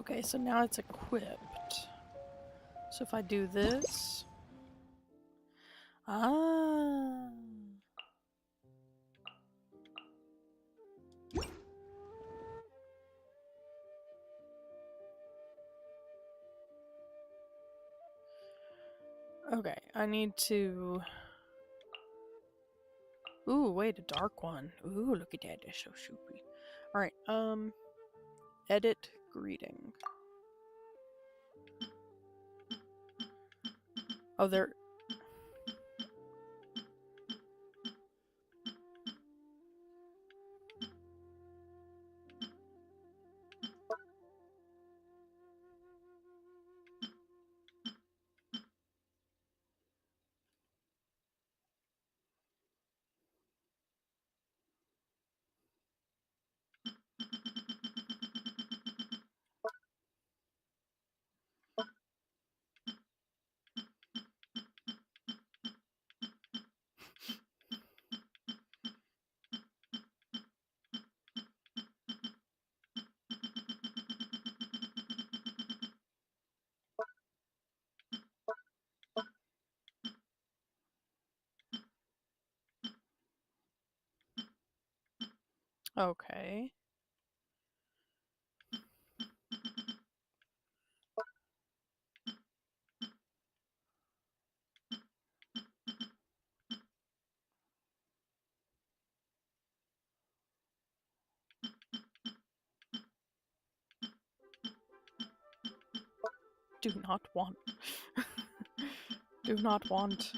Okay, so now it's equipped. So if I do this... Ah... Okay, I need to... Ooh, wait, a dark one. Ooh, look at that, that's so soupy. Alright, edit greeting. Oh, there... Okay. Do not want. Do not want.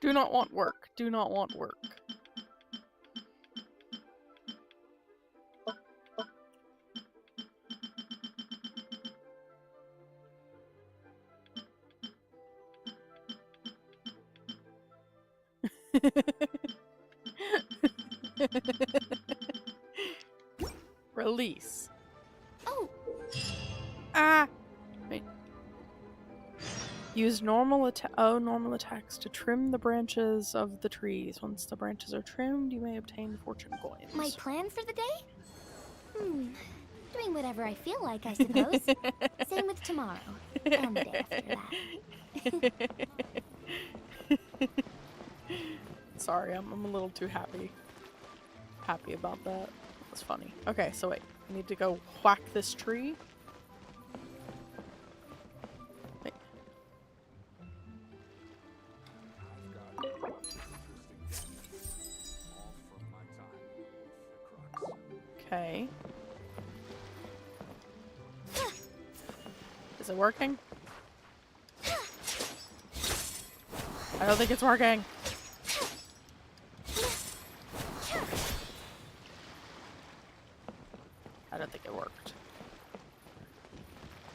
Do not want work. Do not want work. Release. Oh, Ah! Wait. Use normal attacks to trim the branches of the trees. Once the branches are trimmed, you may obtain fortune coins. my plan for the day? Doing whatever I feel like, I suppose. Same with tomorrow. And the day after that. Sorry, I'm a little too happy about that. That's funny. Okay, so wait. I need to go whack this tree. Wait. Okay. Is it working? I don't think it's working. I don't think it worked.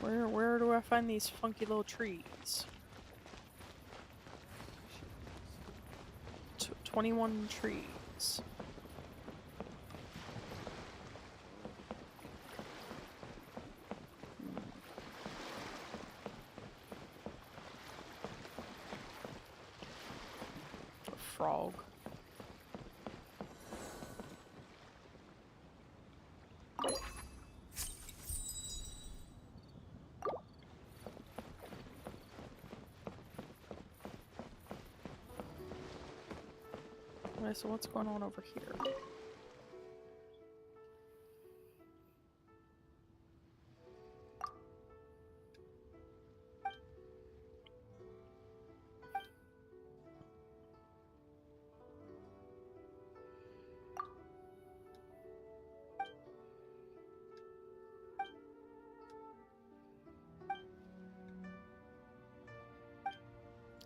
Where do I find these funky little trees? 21 trees. A frog. Okay, so what's going on over here?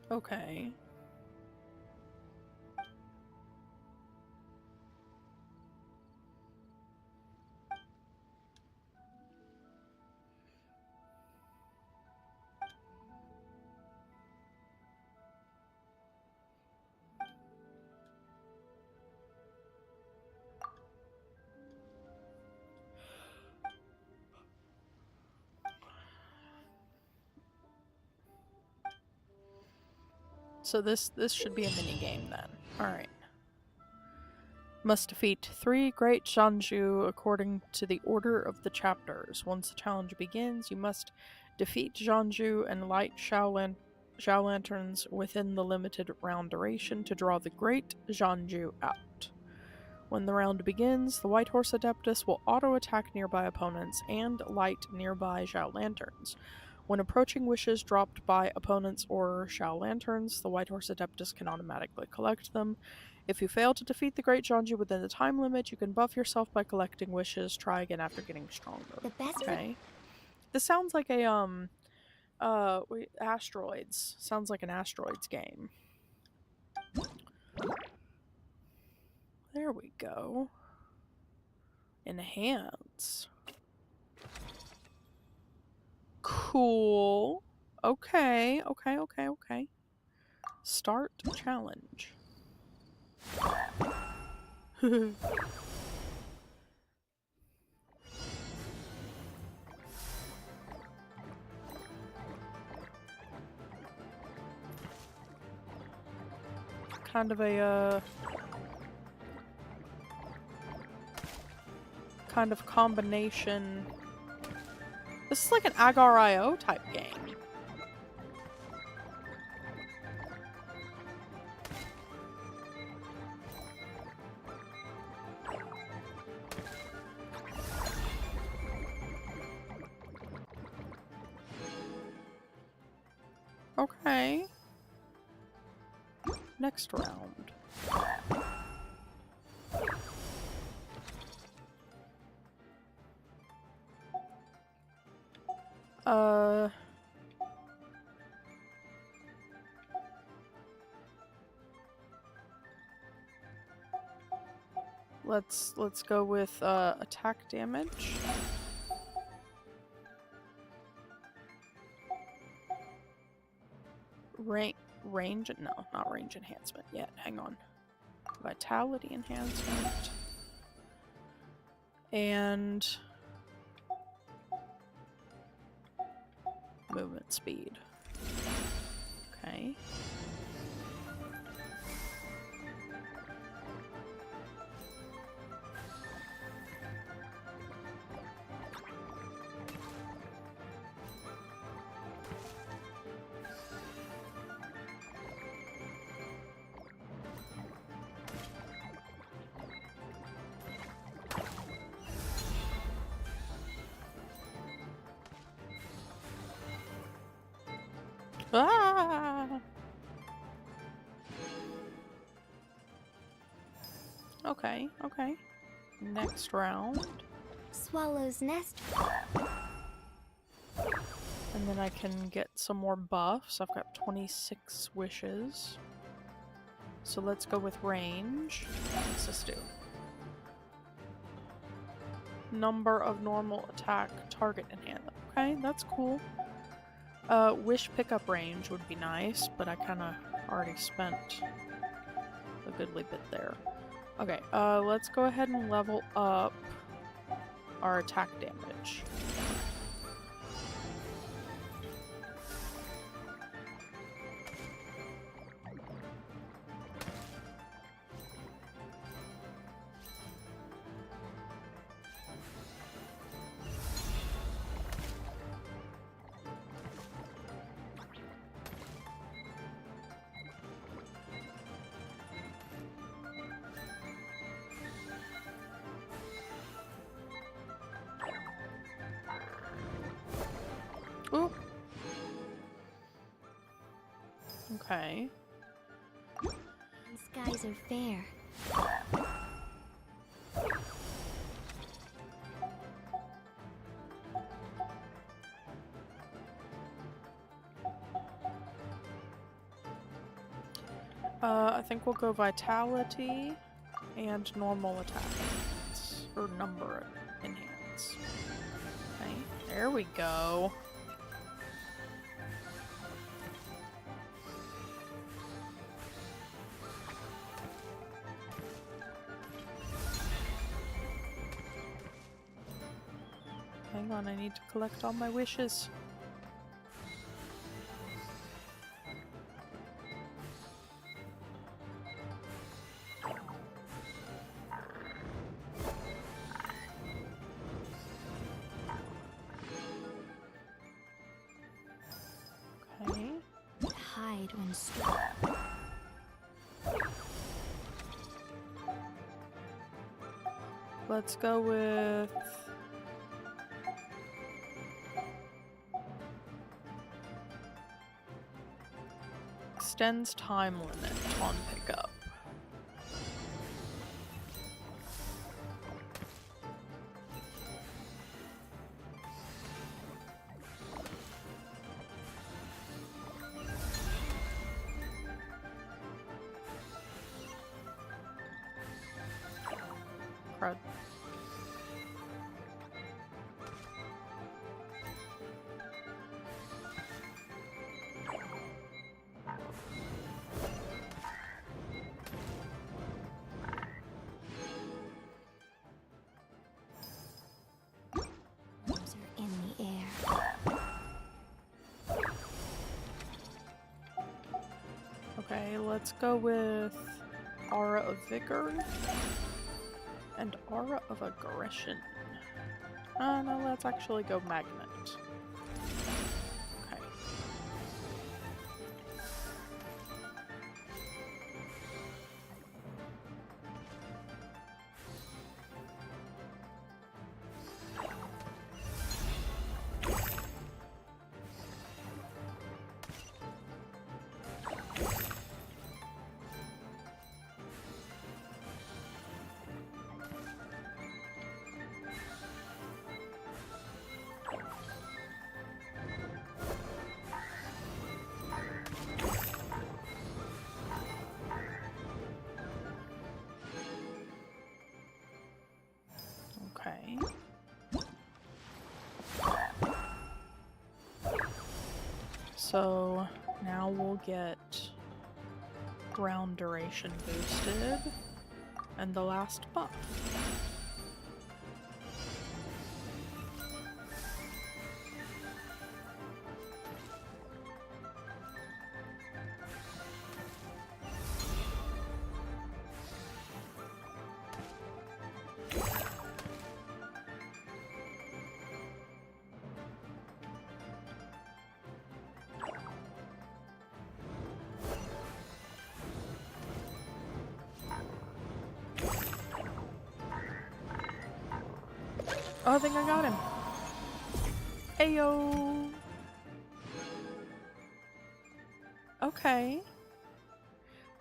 Okay. So this should be a mini game then. Alright. Must defeat 3 great Zhanju according to the order of the chapters. Once the challenge begins, you must defeat Zhanju and light Xiao lanterns within the limited round duration to draw the great Zhanju out. When the round begins, the White Horse Adeptus will auto-attack nearby opponents and light nearby Xiao lanterns. When approaching wishes dropped by opponents or Xiao lanterns, the White Horse Adeptus can automatically collect them. If you fail to defeat the Great Zhanju within the time limit, you can buff yourself by collecting wishes. Try again after getting stronger. The best. Okay. This sounds like a Asteroids. Sounds like an Asteroids game. There we go. Enhance. Cool. Okay. Start challenge. Kind of a kind of combination. This is like an Agar.io type game. Okay. Next round. Let's go with attack damage. Range? No, not range enhancement yet. Hang on. Vitality enhancement. And movement speed. Okay. Ah! Okay. Next round. Swallow's Nest. And then I can get some more buffs. I've got 26 wishes. So let's go with range. What's this do? Number of normal attack target enhancement. Okay, that's cool. Wish pickup range would be nice, but I kind of already spent a goodly bit there. Okay, let's go ahead and level up our attack damage. Ooh. Okay. Skies are fair. I think we'll go vitality and normal attack enhance, or number enhance. Okay, there we go. Hang on, I need to collect all my wishes. to install. Let's go with... extends time limit on pickup. Crud. Those are in the air. Okay, let's go with Aura of Vigor and Aura of Aggression. No, let's actually go Magnet. Okay. Okay. So now we'll get round duration boosted and the last buff. Oh, I think I got him. Ayo. Okay.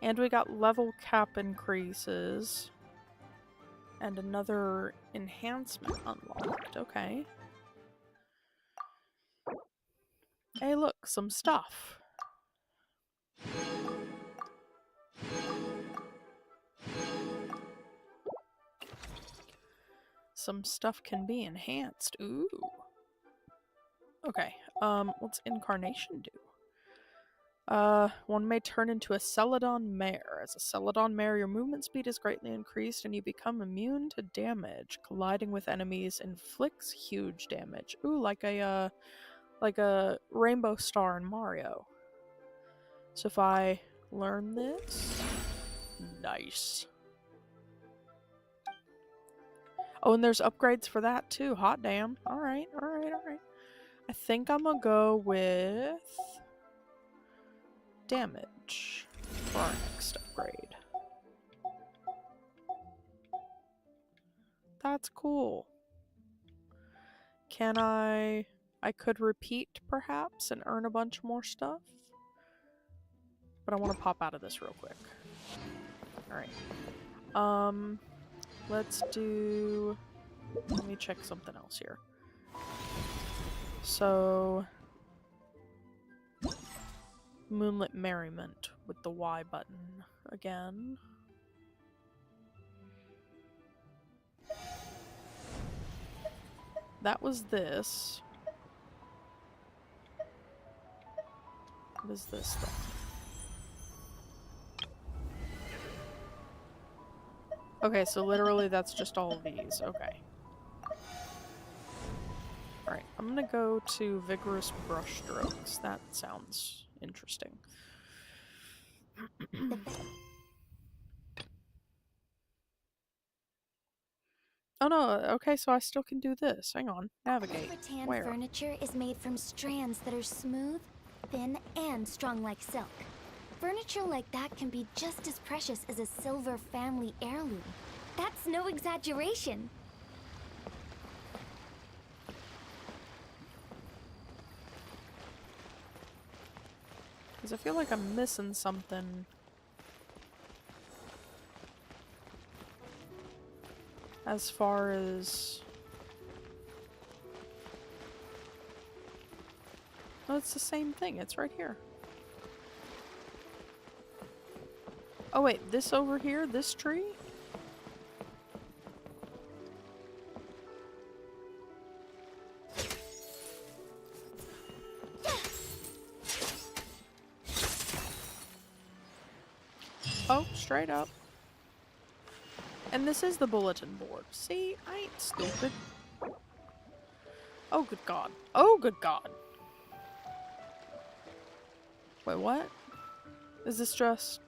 And we got level cap increases. And another enhancement unlocked. Okay. Hey, look, some stuff. Some stuff can be enhanced. Ooh. Okay, what's Incarnation do? One may turn into a Celadon Mare. As a Celadon Mare, your movement speed is greatly increased and you become immune to damage. Colliding with enemies inflicts huge damage. Ooh, like a Rainbow Star in Mario. So if I learn this... Nice. Oh, and there's upgrades for that too. Hot damn. Alright, alright, alright. I think I'm gonna go with damage for our next upgrade. That's cool. Can I could repeat perhaps and earn a bunch more stuff? But I want to pop out of this real quick. Alright. Let's do... Let me check something else here. So... Moonlit Merriment with the Y button again. That was this. What is this then? Okay, so literally that's just all of these. Okay. Alright, I'm gonna go to Vigorous Brushstrokes. That sounds interesting. Oh no, okay, so I still can do this. Hang on. Navigate. Rattan Where? furniture is made from strands that are smooth, thin, and strong like silk. Furniture like that can be just as precious as a silver family heirloom. That's no exaggeration. Because I feel like I'm missing something. As far as... No, it's the same thing. It's right here. Oh wait, this over here? This tree? Oh, straight up. And this is the bulletin board. See, I ain't stupid. Oh, good God. Oh, good God. Wait, what? Is this just...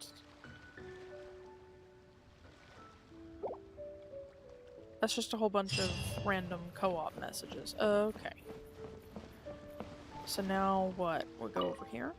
That's just a whole bunch of random co-op messages. Okay. So now what? We'll go over here.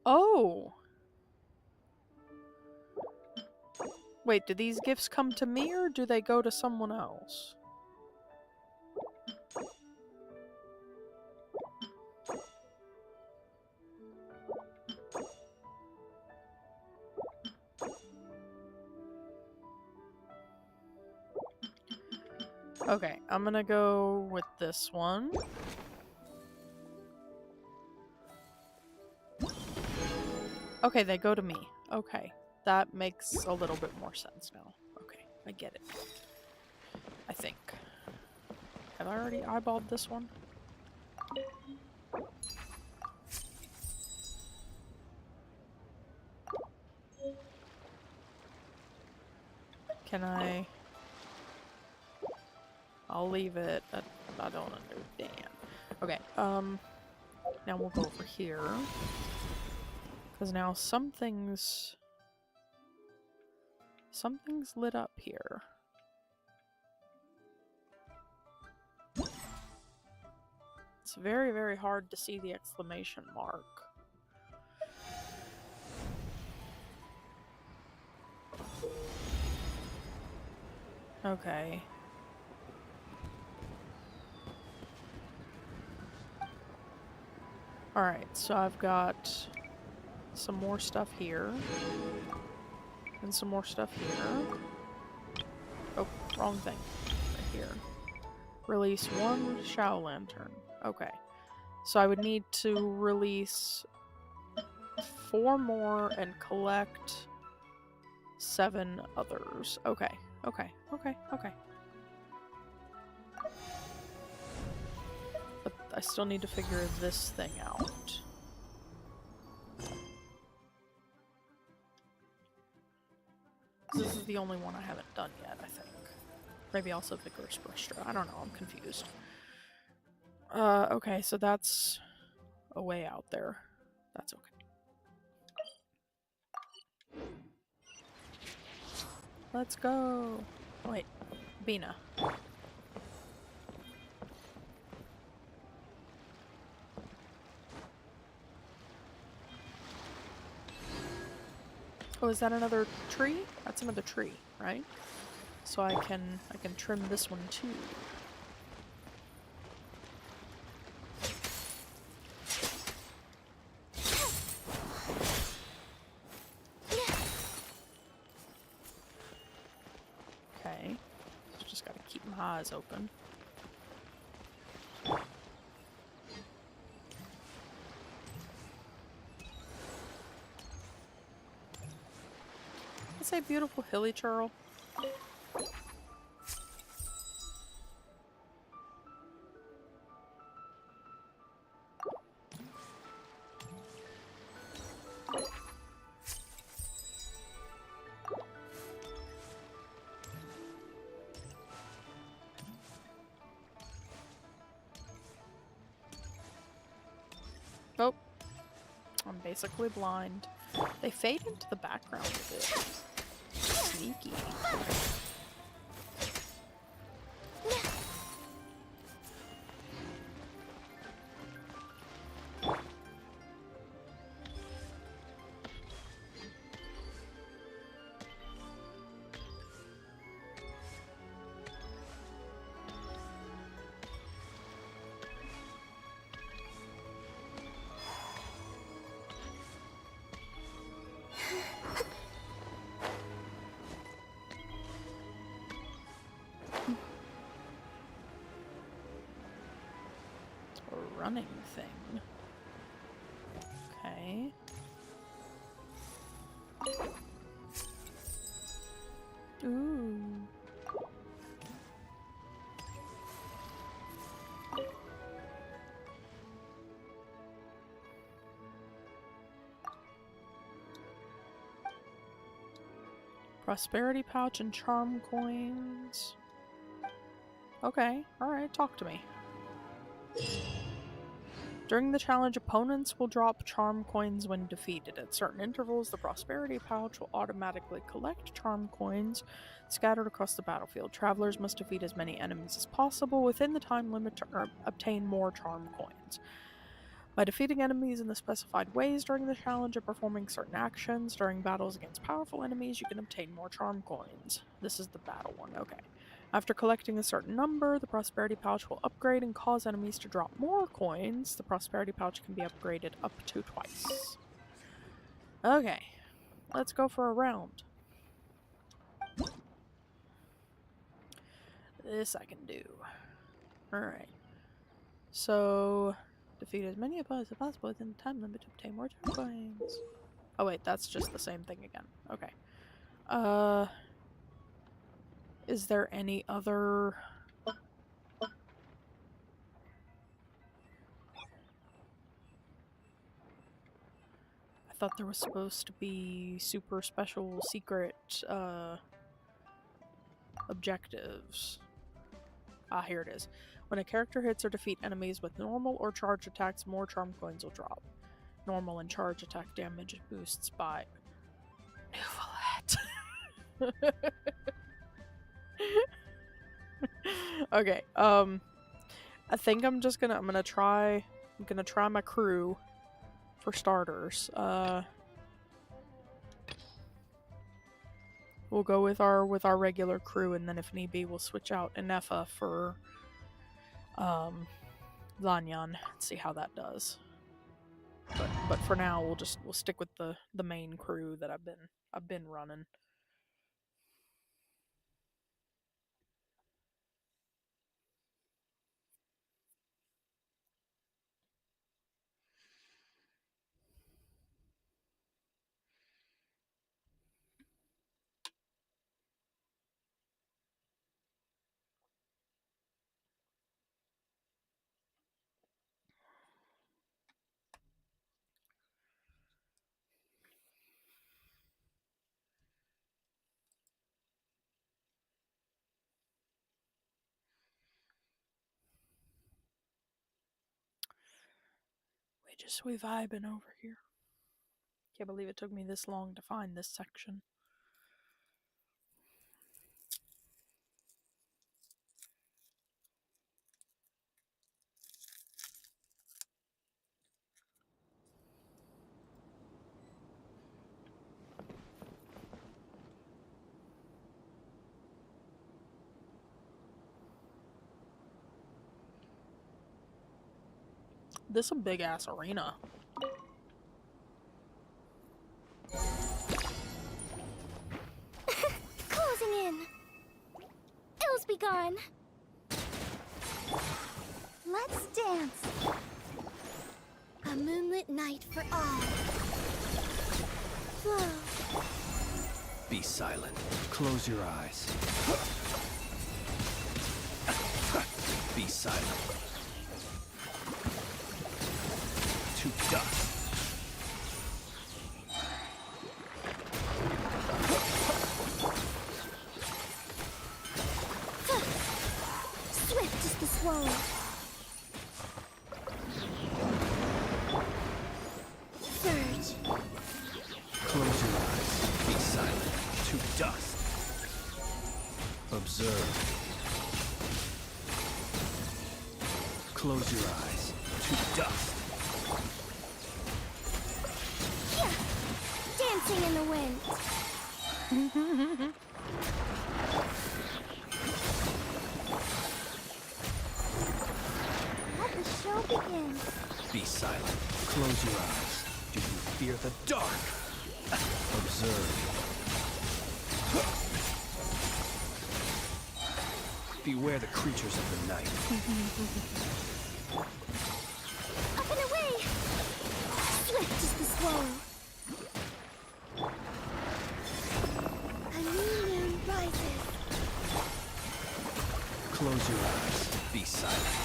Oh! Wait, do these gifts come to me or do they go to someone else? Okay, I'm gonna go with this one. Okay, they go to me. Okay, that makes a little bit more sense now. Okay, I get it. I think. Have I already eyeballed this one? Can I... I'll leave it at... I don't understand. Okay, now we'll go over here. Because now something's lit up here. It's very, very hard to see the exclamation mark. Okay. Alright, so I've got some more stuff here. And some more stuff here. Oh, wrong thing. Right here. Release one Shao Lantern. Okay. So I would need to release 4 more and collect 7 others. Okay. Okay. Okay. Okay. But I still need to figure this thing out. This is the only one I haven't done yet, I think. Maybe also Vigorous Brushstroke. I don't know, I'm confused. Okay, so that's a way out there. That's okay. Let's go! Wait, Bina. Oh, is that another tree? That's another tree, right? So I can trim this one too. Okay. Just gotta keep my eyes open. I say beautiful hilly churl. I'm basically blind. They fade into the background a bit. Sneaky. Running thing. Okay. Ooh. Prosperity pouch and charm coins. Okay, alright, talk to me. During the challenge, opponents will drop charm coins when defeated. At certain intervals, the prosperity pouch will automatically collect charm coins scattered across the battlefield. Travelers must defeat as many enemies as possible within the time limit to obtain more charm coins. By defeating enemies in the specified ways during the challenge and performing certain actions during battles against powerful enemies, you can obtain more charm coins. This is the battle one, okay. After collecting a certain number, the prosperity pouch will upgrade and cause enemies to drop more coins. The prosperity pouch can be upgraded up to twice. Okay, let's go for a round. This I can do. Alright. So, defeat as many opponents as possible within the time limit to obtain more charm coins. Oh wait, that's just the same thing again. Okay. Is there any other... I thought there was supposed to be super special secret, objectives. Ah, here it is. When a character hits or defeats enemies with normal or charge attacks, more charm coins will drop. Normal and charge attack damage boosts by... Nuvalet. Okay, I think I'm gonna try my crew for starters. We'll go with our regular crew, and then if need be, we'll switch out Inefa for Lanyan and see how that does. But for now, we'll stick with the main crew that I've been running. We vibing over here. Can't believe it took me this long to find this section. This is a big ass arena. Closing in. Ills be gone. Let's dance. A moonlit night for all. Flow. Be silent. Close your eyes. Be silent. To dust. Swift as the swallow. Surge. eyes. Close your eyes. Be silent. To dust. Observe. Close your eyes. To dust. Yeah! Dancing in the wind. Let the show begin. Be silent. Close your eyes. Do you fear the dark? Observe. Beware the creatures of the night. Up and away! Swift as the swallow. A new moon rises. Close your eyes. Be silent.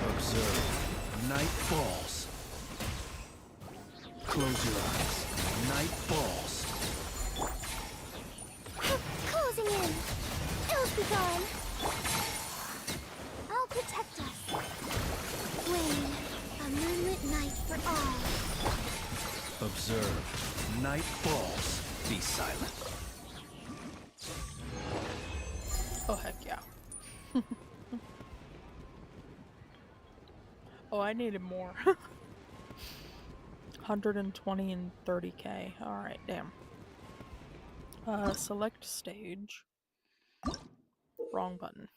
Observe. Night falls. Close your eyes. Night falls. Closing in. Ills be gone. I'll protect us. Wayne, a moonlit night for all. Observe. Night falls. Be silent. Oh, heck yeah. Oh, I needed more. 120 and 30k. Alright, damn. Select stage. Wrong button.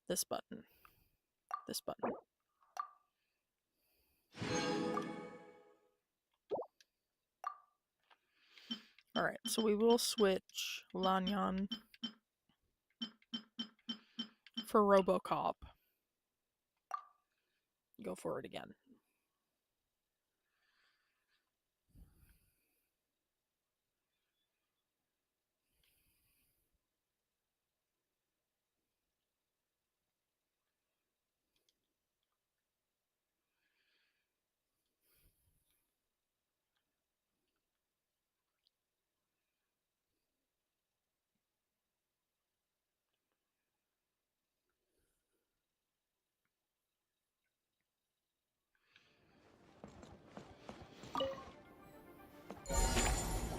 This button. This button. Alright, so we will switch Lanyan for RoboCop. Go for it again.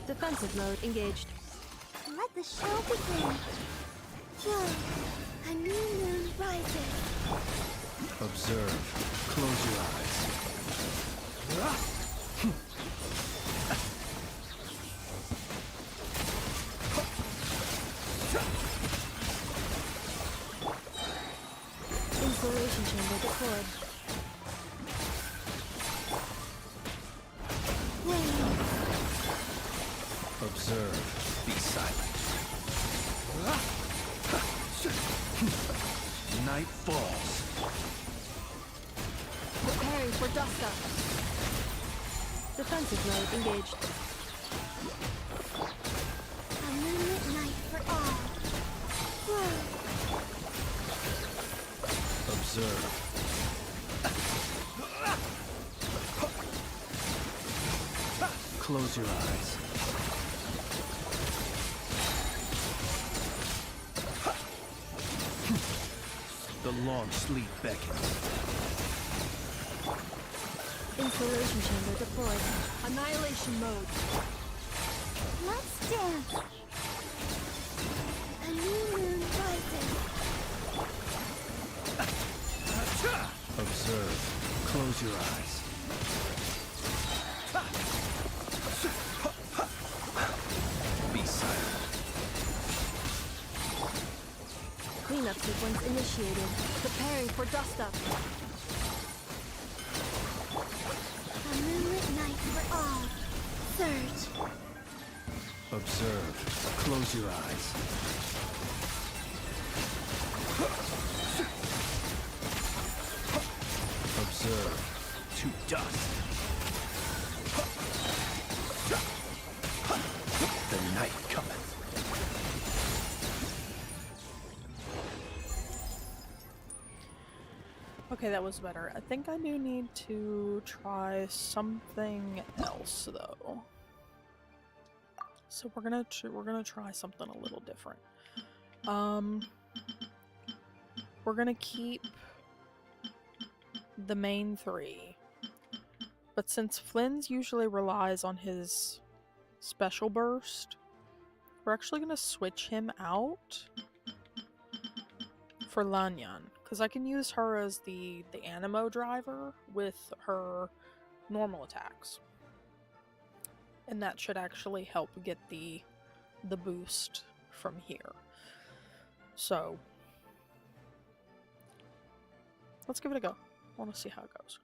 Defensive mode engaged. Let the show begin. Whoa, a new moon rises. Observe. Close your eyes. Installation chamber deployed. Wayne, Observe. Be silent. Night falls. Preparing for dust up. Defensive mode engaged. a moonlit night for all. Whoa, Observe. Close your eyes. The long sleep beckons. Installation chamber deployed. Annihilation mode. let's dance. A new moon rises. Observe. Close your eyes. Be silent. Cleanup sequence initiated. Preparing for dust up. A moonlit night for all. Surge. Observe. Close your eyes. Observe. To dust. The night cometh. Okay, that was better. I think I do need to try something else though. So we're gonna try something a little different. We're gonna keep the main three, But since Flynn's usually relies on his special burst, we're actually going to switch him out for Lanyan, because I can use her as the Animo driver with her normal attacks. And that should actually help get the boost from here. So, let's give it a go. I want to see how it goes.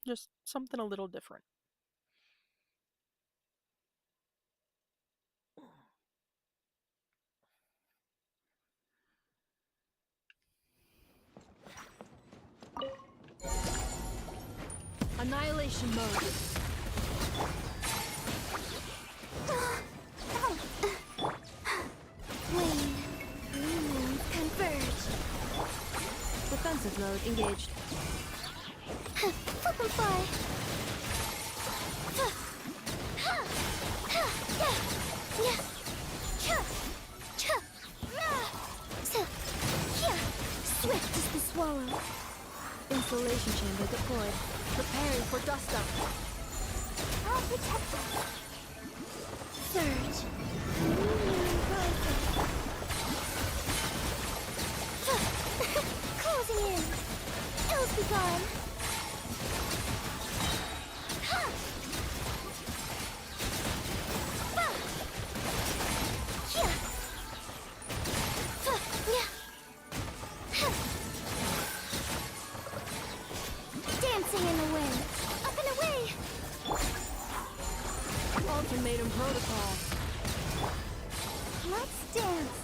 Just something a little different. Annihilation mode. Wayne, moons converge. Defensive mode engaged. Flip and fly. Swift as the swallow. Insulation chamber deployed. Preparing for dust up. I'll protect us. Surge. Closing in. Ills be gone. Dancing in the wind. Up and away. Ultimatum protocol. Let's dance.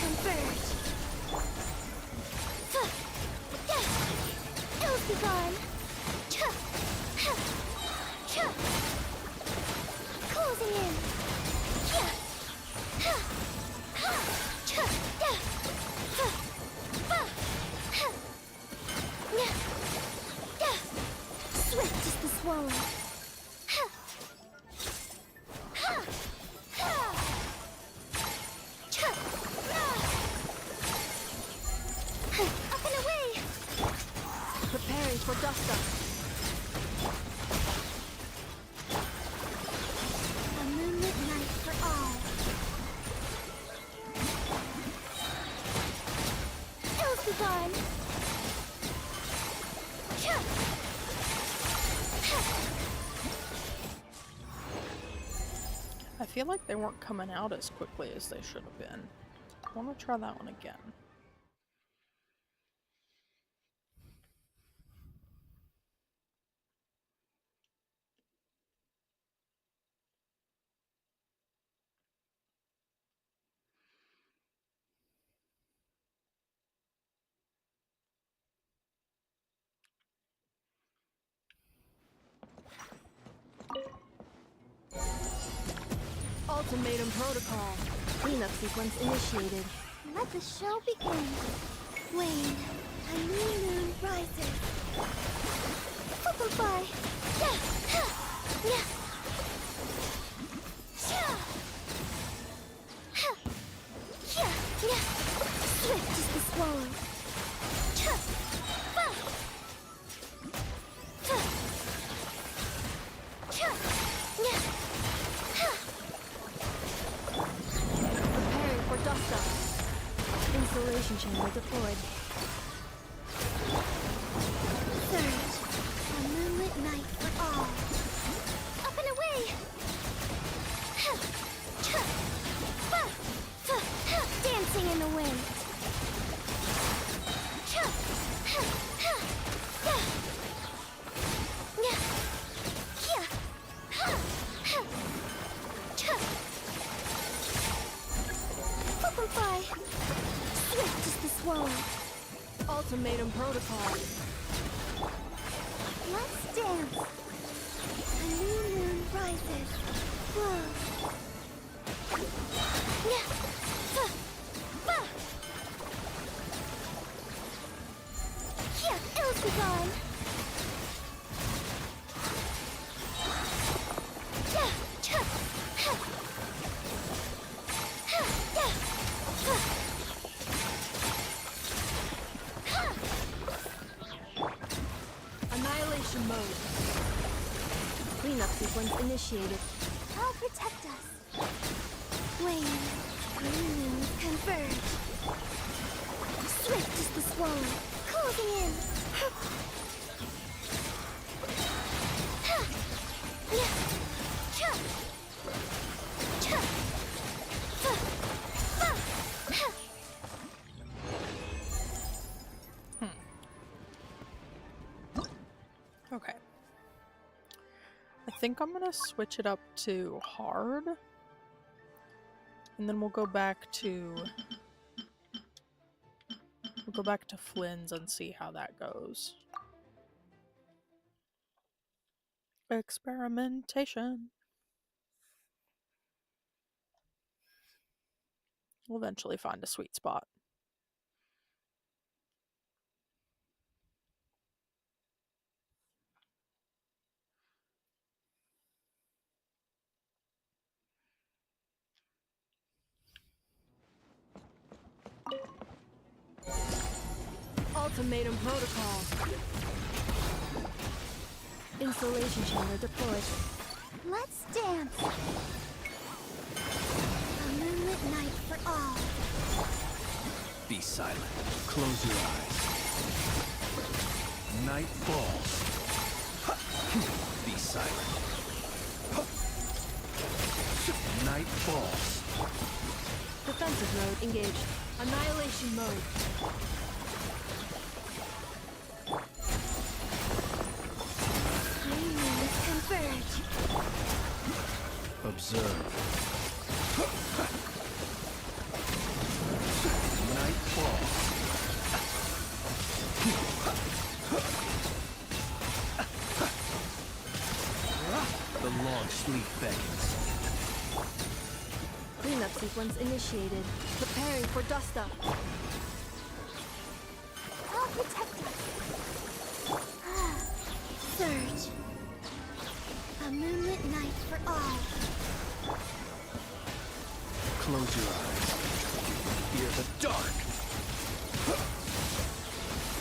Converge. Ills be gone. Closing in. Swift as the swallow. Up and away. Preparing for dust up. A moonlit night for all. Ills be gone. I feel like they weren't coming out as quickly as they should have been. I want to try that one again. Ultimatum protocol. Cleanup sequence initiated. Let the show begin. Wayne, a new moon rises. Flip and fly. Swift as the swallow. Preparing for dust up. Insulation chamber deployed. Surge. A moonlit night for all. Up and away. Dancing in the wind. Flip and fly. Swift as the swallow. Ultimatum protocol. Let's dance. A new moon rises. Whoa. Ills be gone. sequence initiated. I'll protect us. Wane, green moons converge. Swift as the swallow, closing in. Okay. I think I'm gonna switch it up to hard. And then we'll go back to Flynn's and see how that goes. Experimentation. We'll eventually find a sweet spot. Ultimatum protocol. Installation chamber deployed. Let's dance. A moonlit night for all. Be silent. Close your eyes. Night falls. Be silent. Night falls. Defensive mode engaged. Annihilation mode. Green moons converge. Observe. Night falls. The long sleep beckons. Cleanup sequence initiated. Preparing for dust up. I'll protect us. Surge. A moonlit night for all. Close your eyes. Fear the dark.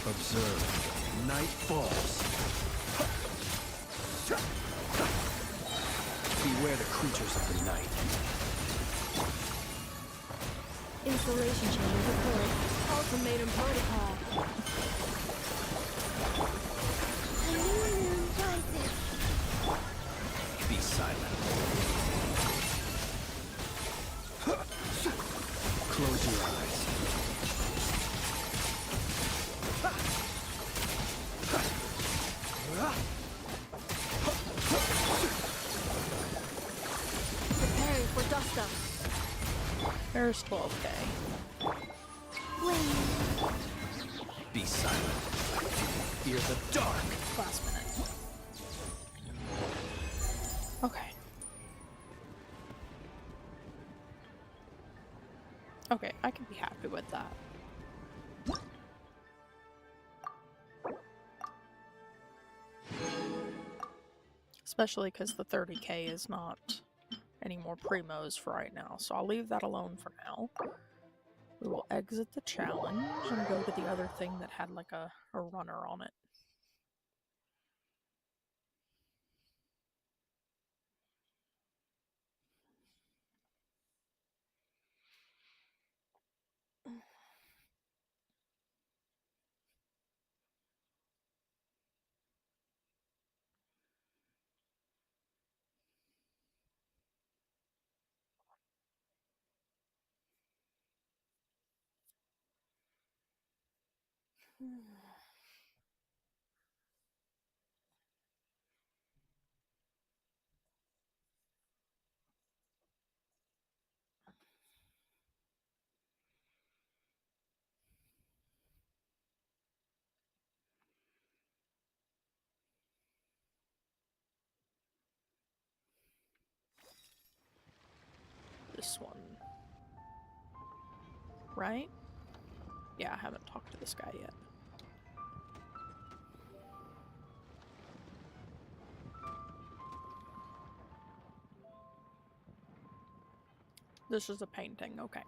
Observe. Night falls. Beware the creatures of the night. Installation chamber deployed. Ultimatum protocol. A new moon rises. Be silent. Close your eyes. Preparing for dust up. There's 12k. Wane. Be silent. Fear the dark. Last minute. Okay. Okay, I can be happy with that. Especially because the 30k is not any more primos for right now, so I'll leave that alone for now. We will exit the challenge and go to the other thing that had like a runner on it. This one. Right? Yeah, I haven't talked to this guy yet. This is a painting, okay.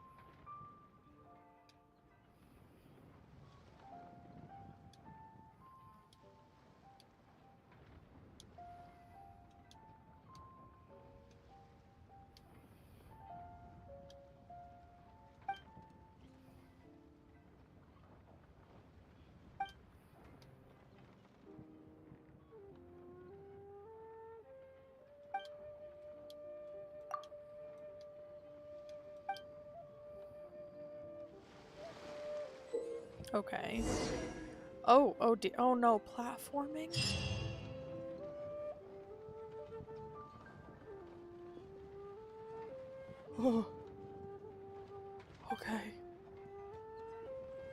Okay. Oh no, platforming? Oh. Okay.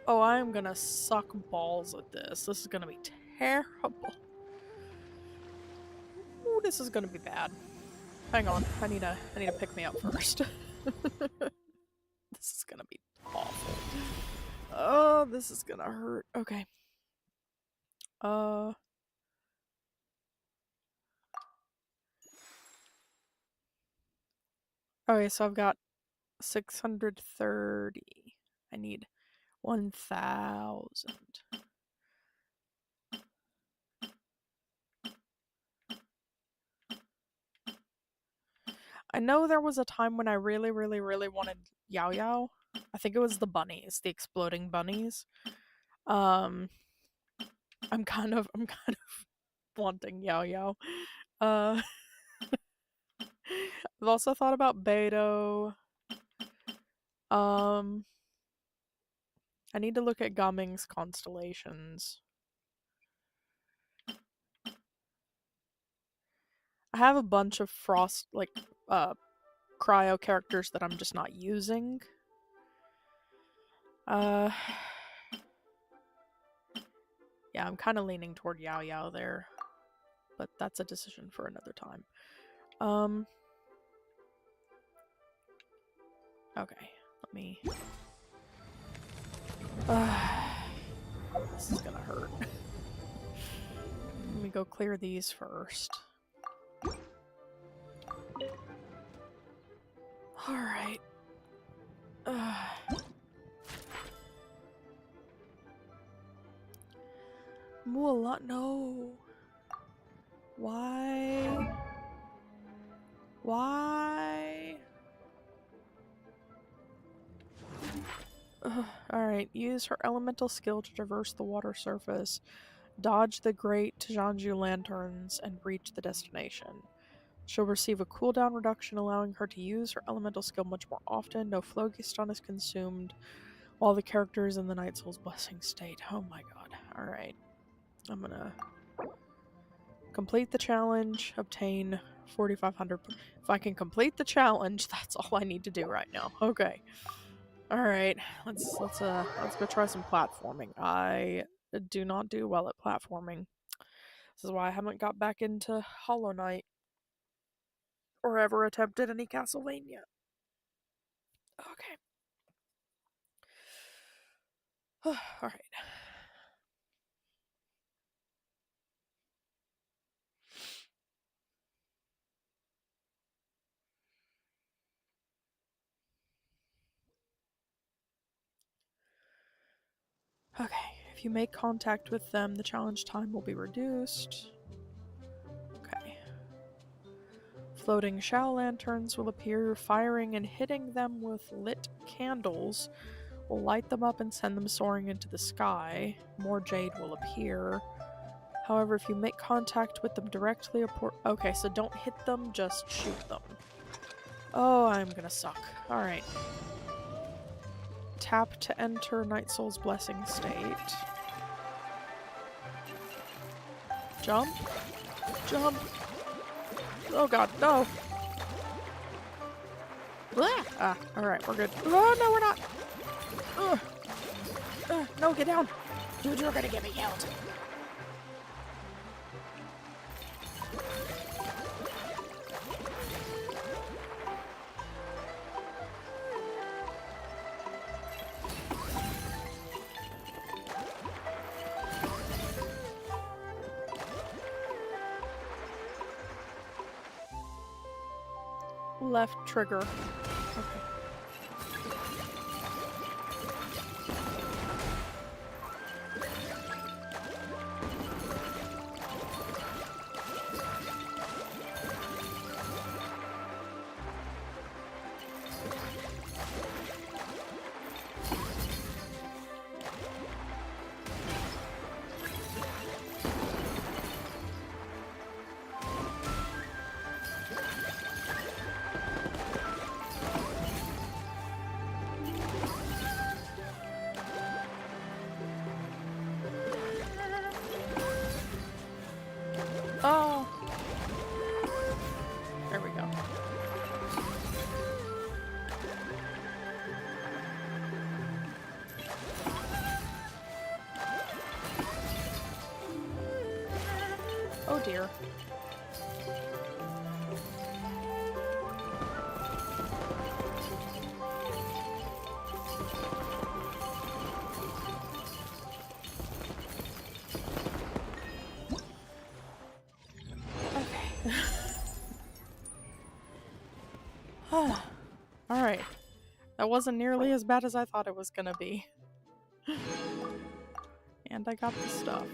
Oh, I am gonna suck balls at this. This is gonna be terrible. Ooh, this is gonna be bad. Hang on, I need to pick me up first. This is gonna be awful. Oh, this is gonna hurt. Okay. Okay, so I've got 630. I need 1,000. I know there was a time when I really, really, really wanted Yao Yao. I think it was the bunnies, the exploding bunnies. I'm kind of wanting Yao Yao. I've also thought about Beidou. I need to look at Gaming's constellations. I have a bunch of frost, like, cryo characters that I'm just not using. Yeah, I'm kind of leaning toward Yao Yao there, but that's a decision for another time. Okay, let me... this is gonna hurt. Let me go clear these first. Alright. Muala, no. Why? Why? Alright, use her elemental skill to traverse the water surface, dodge the great Zhanju lanterns, and reach the destination. She'll receive a cooldown reduction, allowing her to use her elemental skill much more often. No Phlogiston is consumed while the character is in the Night Soul's Blessing state. Oh my god. Alright. I'm gonna complete the challenge, obtain 4,500. If I can complete the challenge, that's all I need to do right now. Okay. Alright. Let's go try some platforming. I do not do well at platforming. This is why I haven't got back into Hollow Knight. Or ever attempted any Castlevania. Okay. Alright. Okay, if you make contact with them, the challenge time will be reduced. Okay. Floating Shao lanterns will appear, firing and hitting them with lit candles will light them up and send them soaring into the sky. More jade will appear. However, if you make contact with them directly, okay, so don't hit them, just shoot them. Oh, I'm gonna suck. Alright. Tap to enter Night Soul's Blessing state. Jump? Jump! Oh god, no! Ah, alright, we're good. Oh, no, we're not! No, get down! Dude, you're gonna get me killed! Left trigger. Okay. dear. Alright. That wasn't nearly as bad as I thought it was gonna be. And I got the stuff.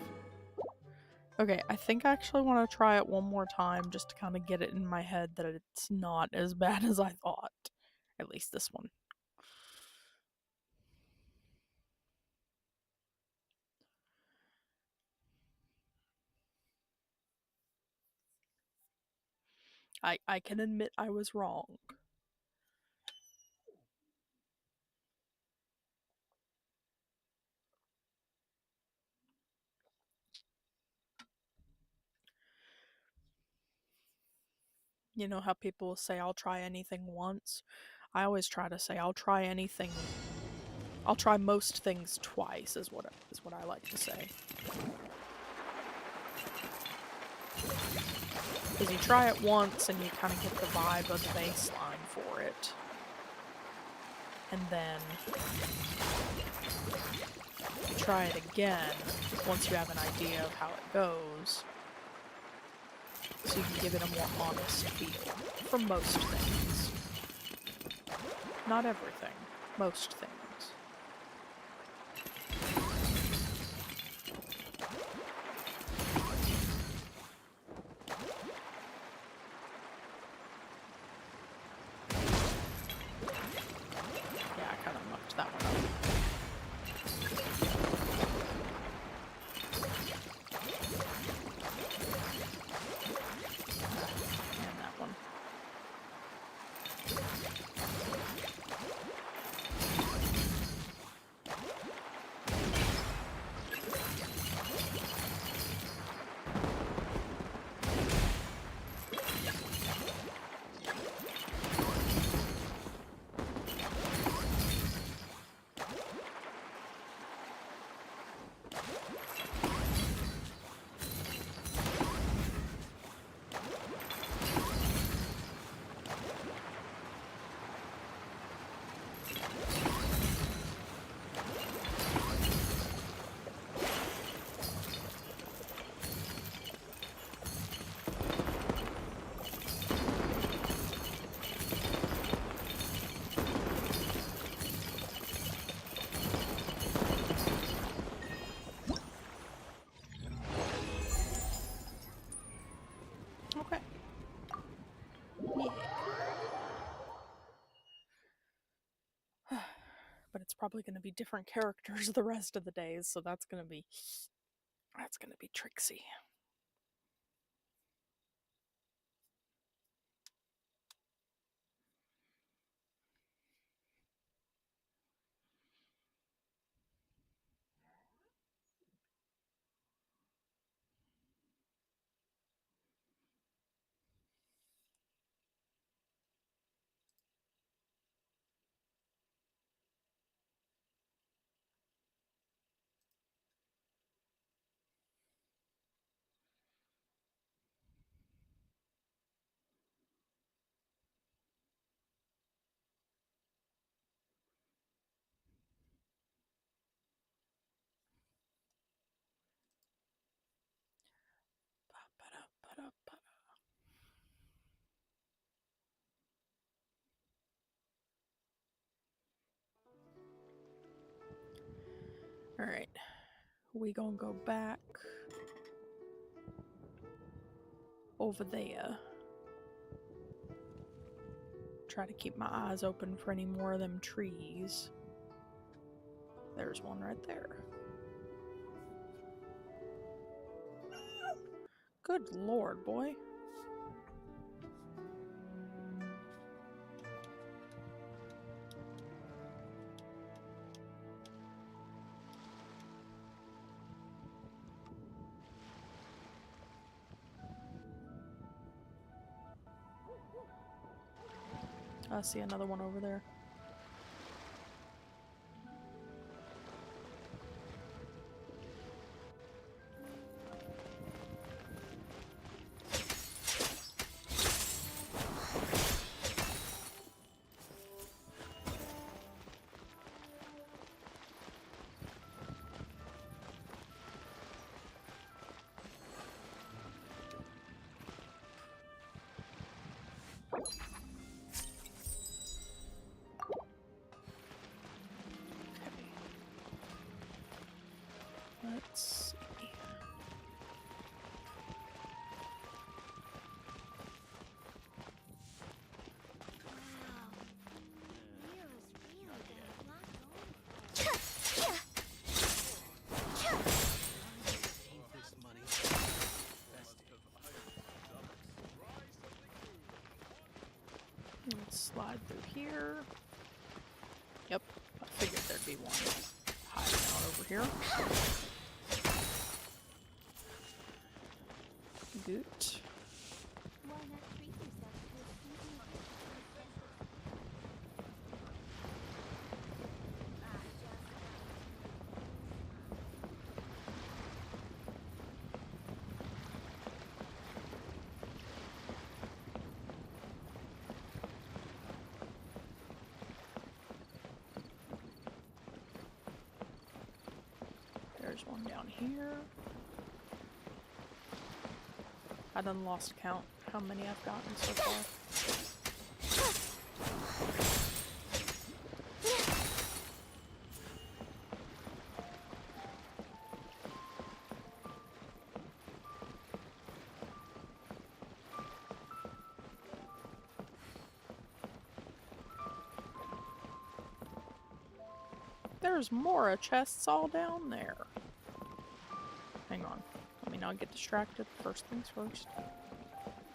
Okay, I think I actually want to try it one more time just to kind of get it in my head that it's not as bad as I thought. At least this one. I can admit I was wrong. You know how people say I'll try anything once? I always try to say I'll try anything. I'll try most things twice is what I like to say. Because you try it once and you kind of get the vibe of the baseline for it. And then you try it again once you have an idea of how it goes. So you can give it a more honest feel for most things. Not everything, most things. Yeah, I kind of mucked that one up. And that one. Okay. Yeah. But it's probably going to be different characters the rest of the days, so that's going to be tricksy. Alright. We gonna go back over there. Try to keep my eyes open for any more of them trees. There's one right there. Good lord, boy. I see another one over there. Let's see. Let's slide through here. Yep, I figured there'd be one hiding out over here. Good. There's one down here. I done lost count how many I've gotten so far. There's more chests all down there. Hang on. Let me not get distracted. First things first.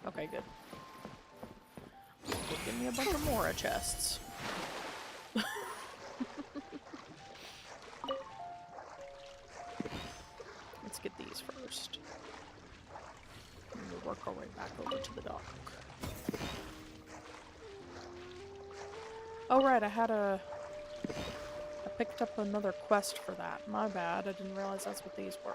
Okay, good. Give me a bunch of more chests. Let's get these first. And we'll work our way back over to the dock. Oh right, I picked up another quest for that. My bad, I didn't realize that's what these were.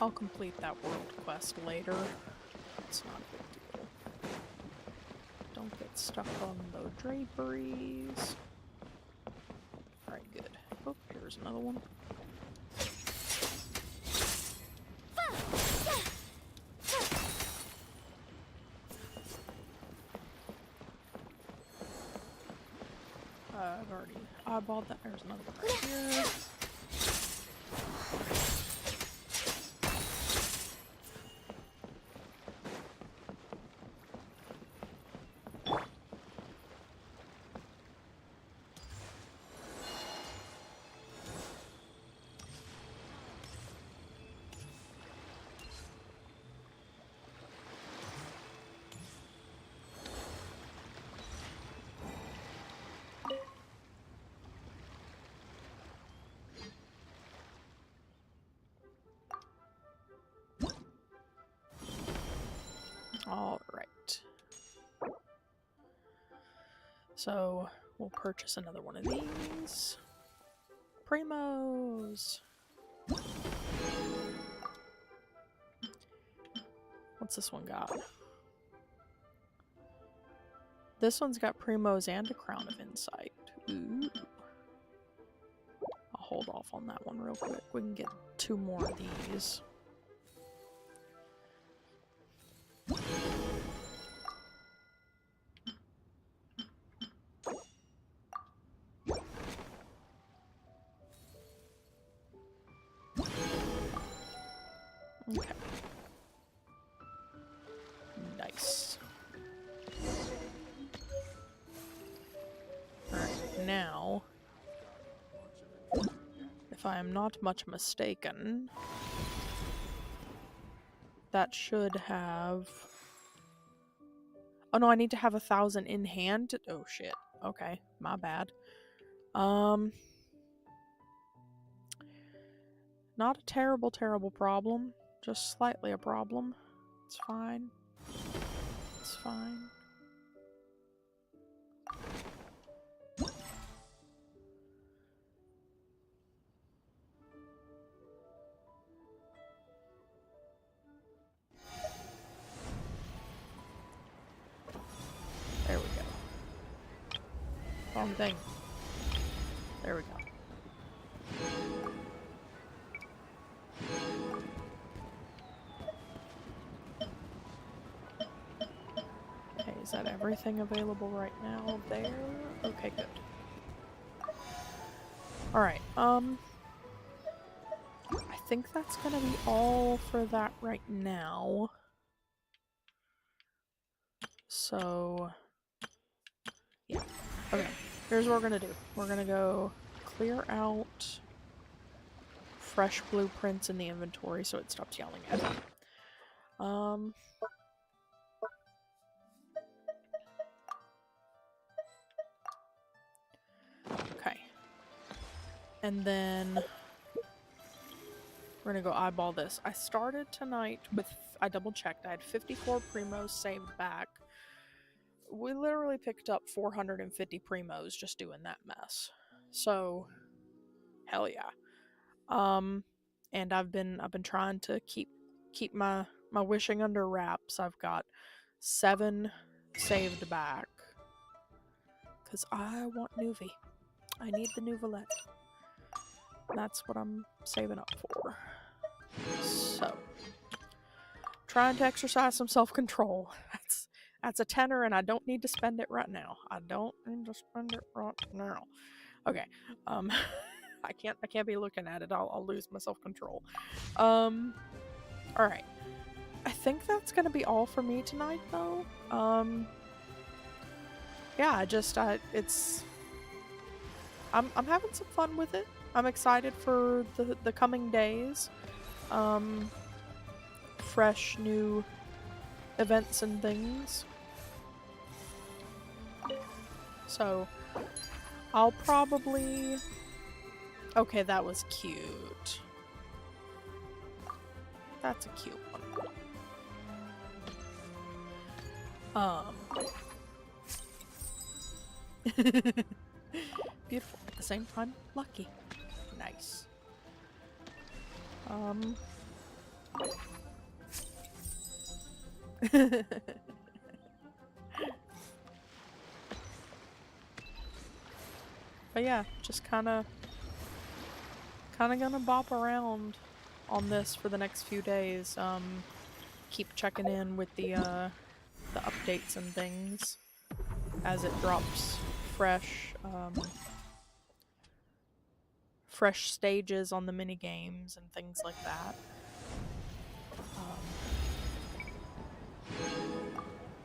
I'll complete that world quest later. It's not a big deal. Don't get stuck on the draperies. Alright, good. Oh, here's another one. I've already eyeballed that. There's another one right here. Alright. So, we'll purchase another one of these. Primos! What's this one got? This one's got Primos and a Crown of Insight. Ooh. I'll hold off on that one real quick. We can get 2 more of these. Okay. Nice. Alright, now, if I am not much mistaken, that should have... Oh no, I need to have 1,000 in hand. Oh shit. Okay, my bad. Not a terrible, terrible problem. Just slightly a problem. It's fine. It's fine. Wrong thing. There we go. Okay, is that everything available right now there? Okay, good. Alright, I think that's gonna be all for that right now. So, yeah. Okay, here's what we're gonna do. We're gonna go clear out fresh blueprints in the inventory so it stops yelling at me. Okay. And then we're gonna go eyeball this. I started tonight with, I double checked, I had 54 primos saved back. We literally picked up 450 primos just doing that mess. So, hell yeah. And I've been trying to keep my wishing under wraps. I've got 7 saved back. Cause I want Nuvi. I need the Nuvolette. That's what I'm saving up for. So, trying to exercise some self-control. That's a tenner, and I don't need to spend it right now. I don't need to spend it right now. Okay. I can't be looking at it. I'll lose my self-control. All right. I think that's gonna be all for me tonight, though. Yeah, I'm having some fun with it. I'm excited for the coming days. Fresh new events and things. So, I'll probably... Okay, that was cute. That's a cute one. Beautiful. At the same time, lucky. Nice. But yeah, just kinda gonna bop around on this for the next few days. Keep checking in with the updates and things as it drops fresh fresh stages on the mini games and things like that.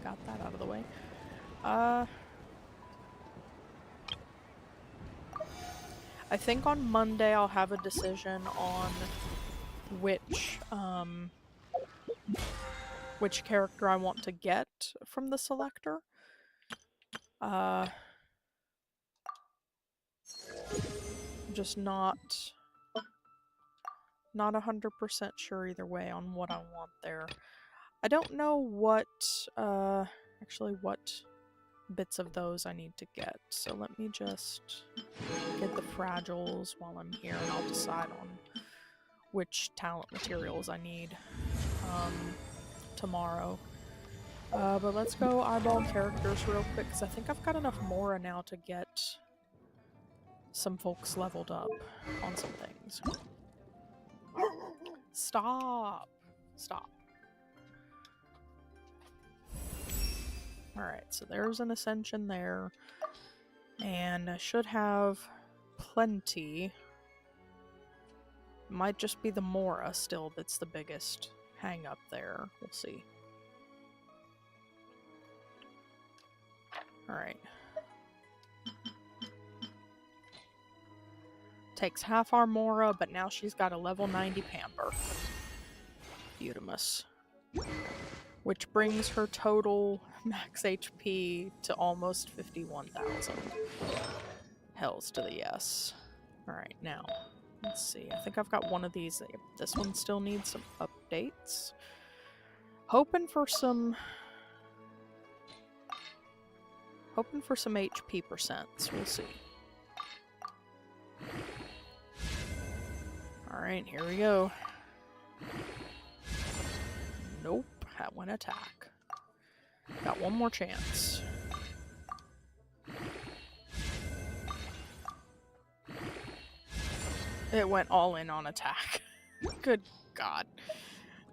Got that out of the way. I think on Monday I'll have a decision on which character I want to get from the selector. Just not 100% sure either way on what I want there. I don't know what bits of those I need to get, so let me just get the fragiles while I'm here, and I'll decide on which talent materials I need tomorrow. But let's go eyeball characters real quick, because I think I've got enough Mora now to get some folks leveled up on some things. Stop! Stop. Alright, so there's an ascension there. And I should have plenty. Might just be the Mora still that's the biggest hang up there. We'll see. Alright. Takes half our Mora, but now she's got a level 90 Pamper. Beautimus. Which brings her total max HP to almost 51,000. Hells to the yes. Alright, now, let's see. I think I've got one of these. This one still needs some updates. Hoping for some HP percents. We'll see. Alright, here we go. Nope, that went attack. Got one more chance. It went all in on attack. Good God.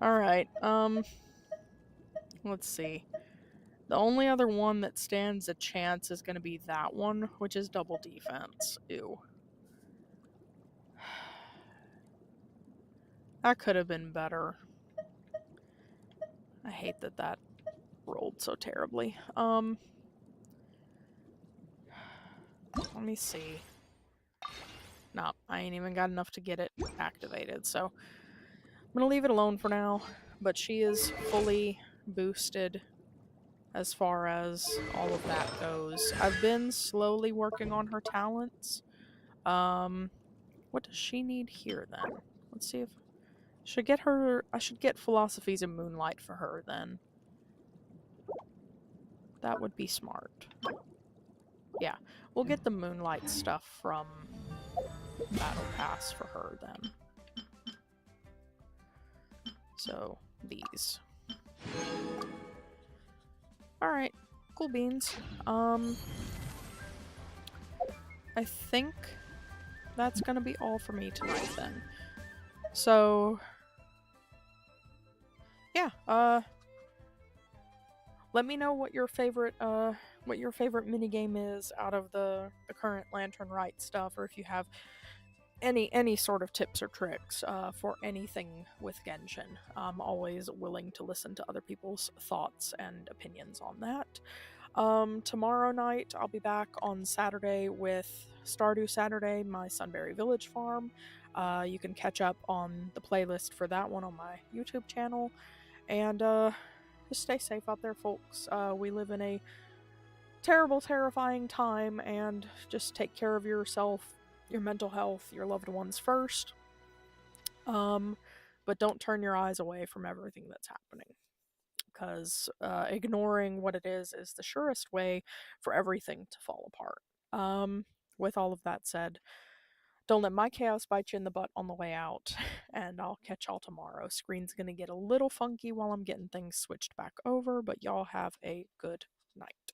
Alright, let's see. The only other one that stands a chance is going to be that one, which is double defense. Ew. That could have been better. I hate that that rolled so terribly. Let me see. No, I ain't even got enough to get it activated, so I'm gonna leave it alone for now. But she is fully boosted as far as all of that goes. I've been slowly working on her talents. What does she need here then? Let's see if I should get Philosophies of Moonlight for her then. That would be smart. Yeah, we'll get the Moonlight stuff from Battle Pass for her then. So, these. Alright, cool beans. I think that's gonna be all for me tonight then. So, yeah, let me know what your favorite minigame is out of the current Lantern Rite stuff, or if you have any sort of tips or tricks for anything with Genshin. I'm always willing to listen to other people's thoughts and opinions on that. Tomorrow night, I'll be back on Saturday with Stardew Saturday, my Sunbury Village farm. You can catch up on the playlist for that one on my YouTube channel. And just stay safe out there, folks. We live in a terrible, terrifying time, and just take care of yourself, your mental health, your loved ones first. But don't turn your eyes away from everything that's happening, because ignoring what it is the surest way for everything to fall apart. With all of that said, don't let my chaos bite you in the butt on the way out, and I'll catch y'all tomorrow. Screen's gonna get a little funky while I'm getting things switched back over, but y'all have a good night.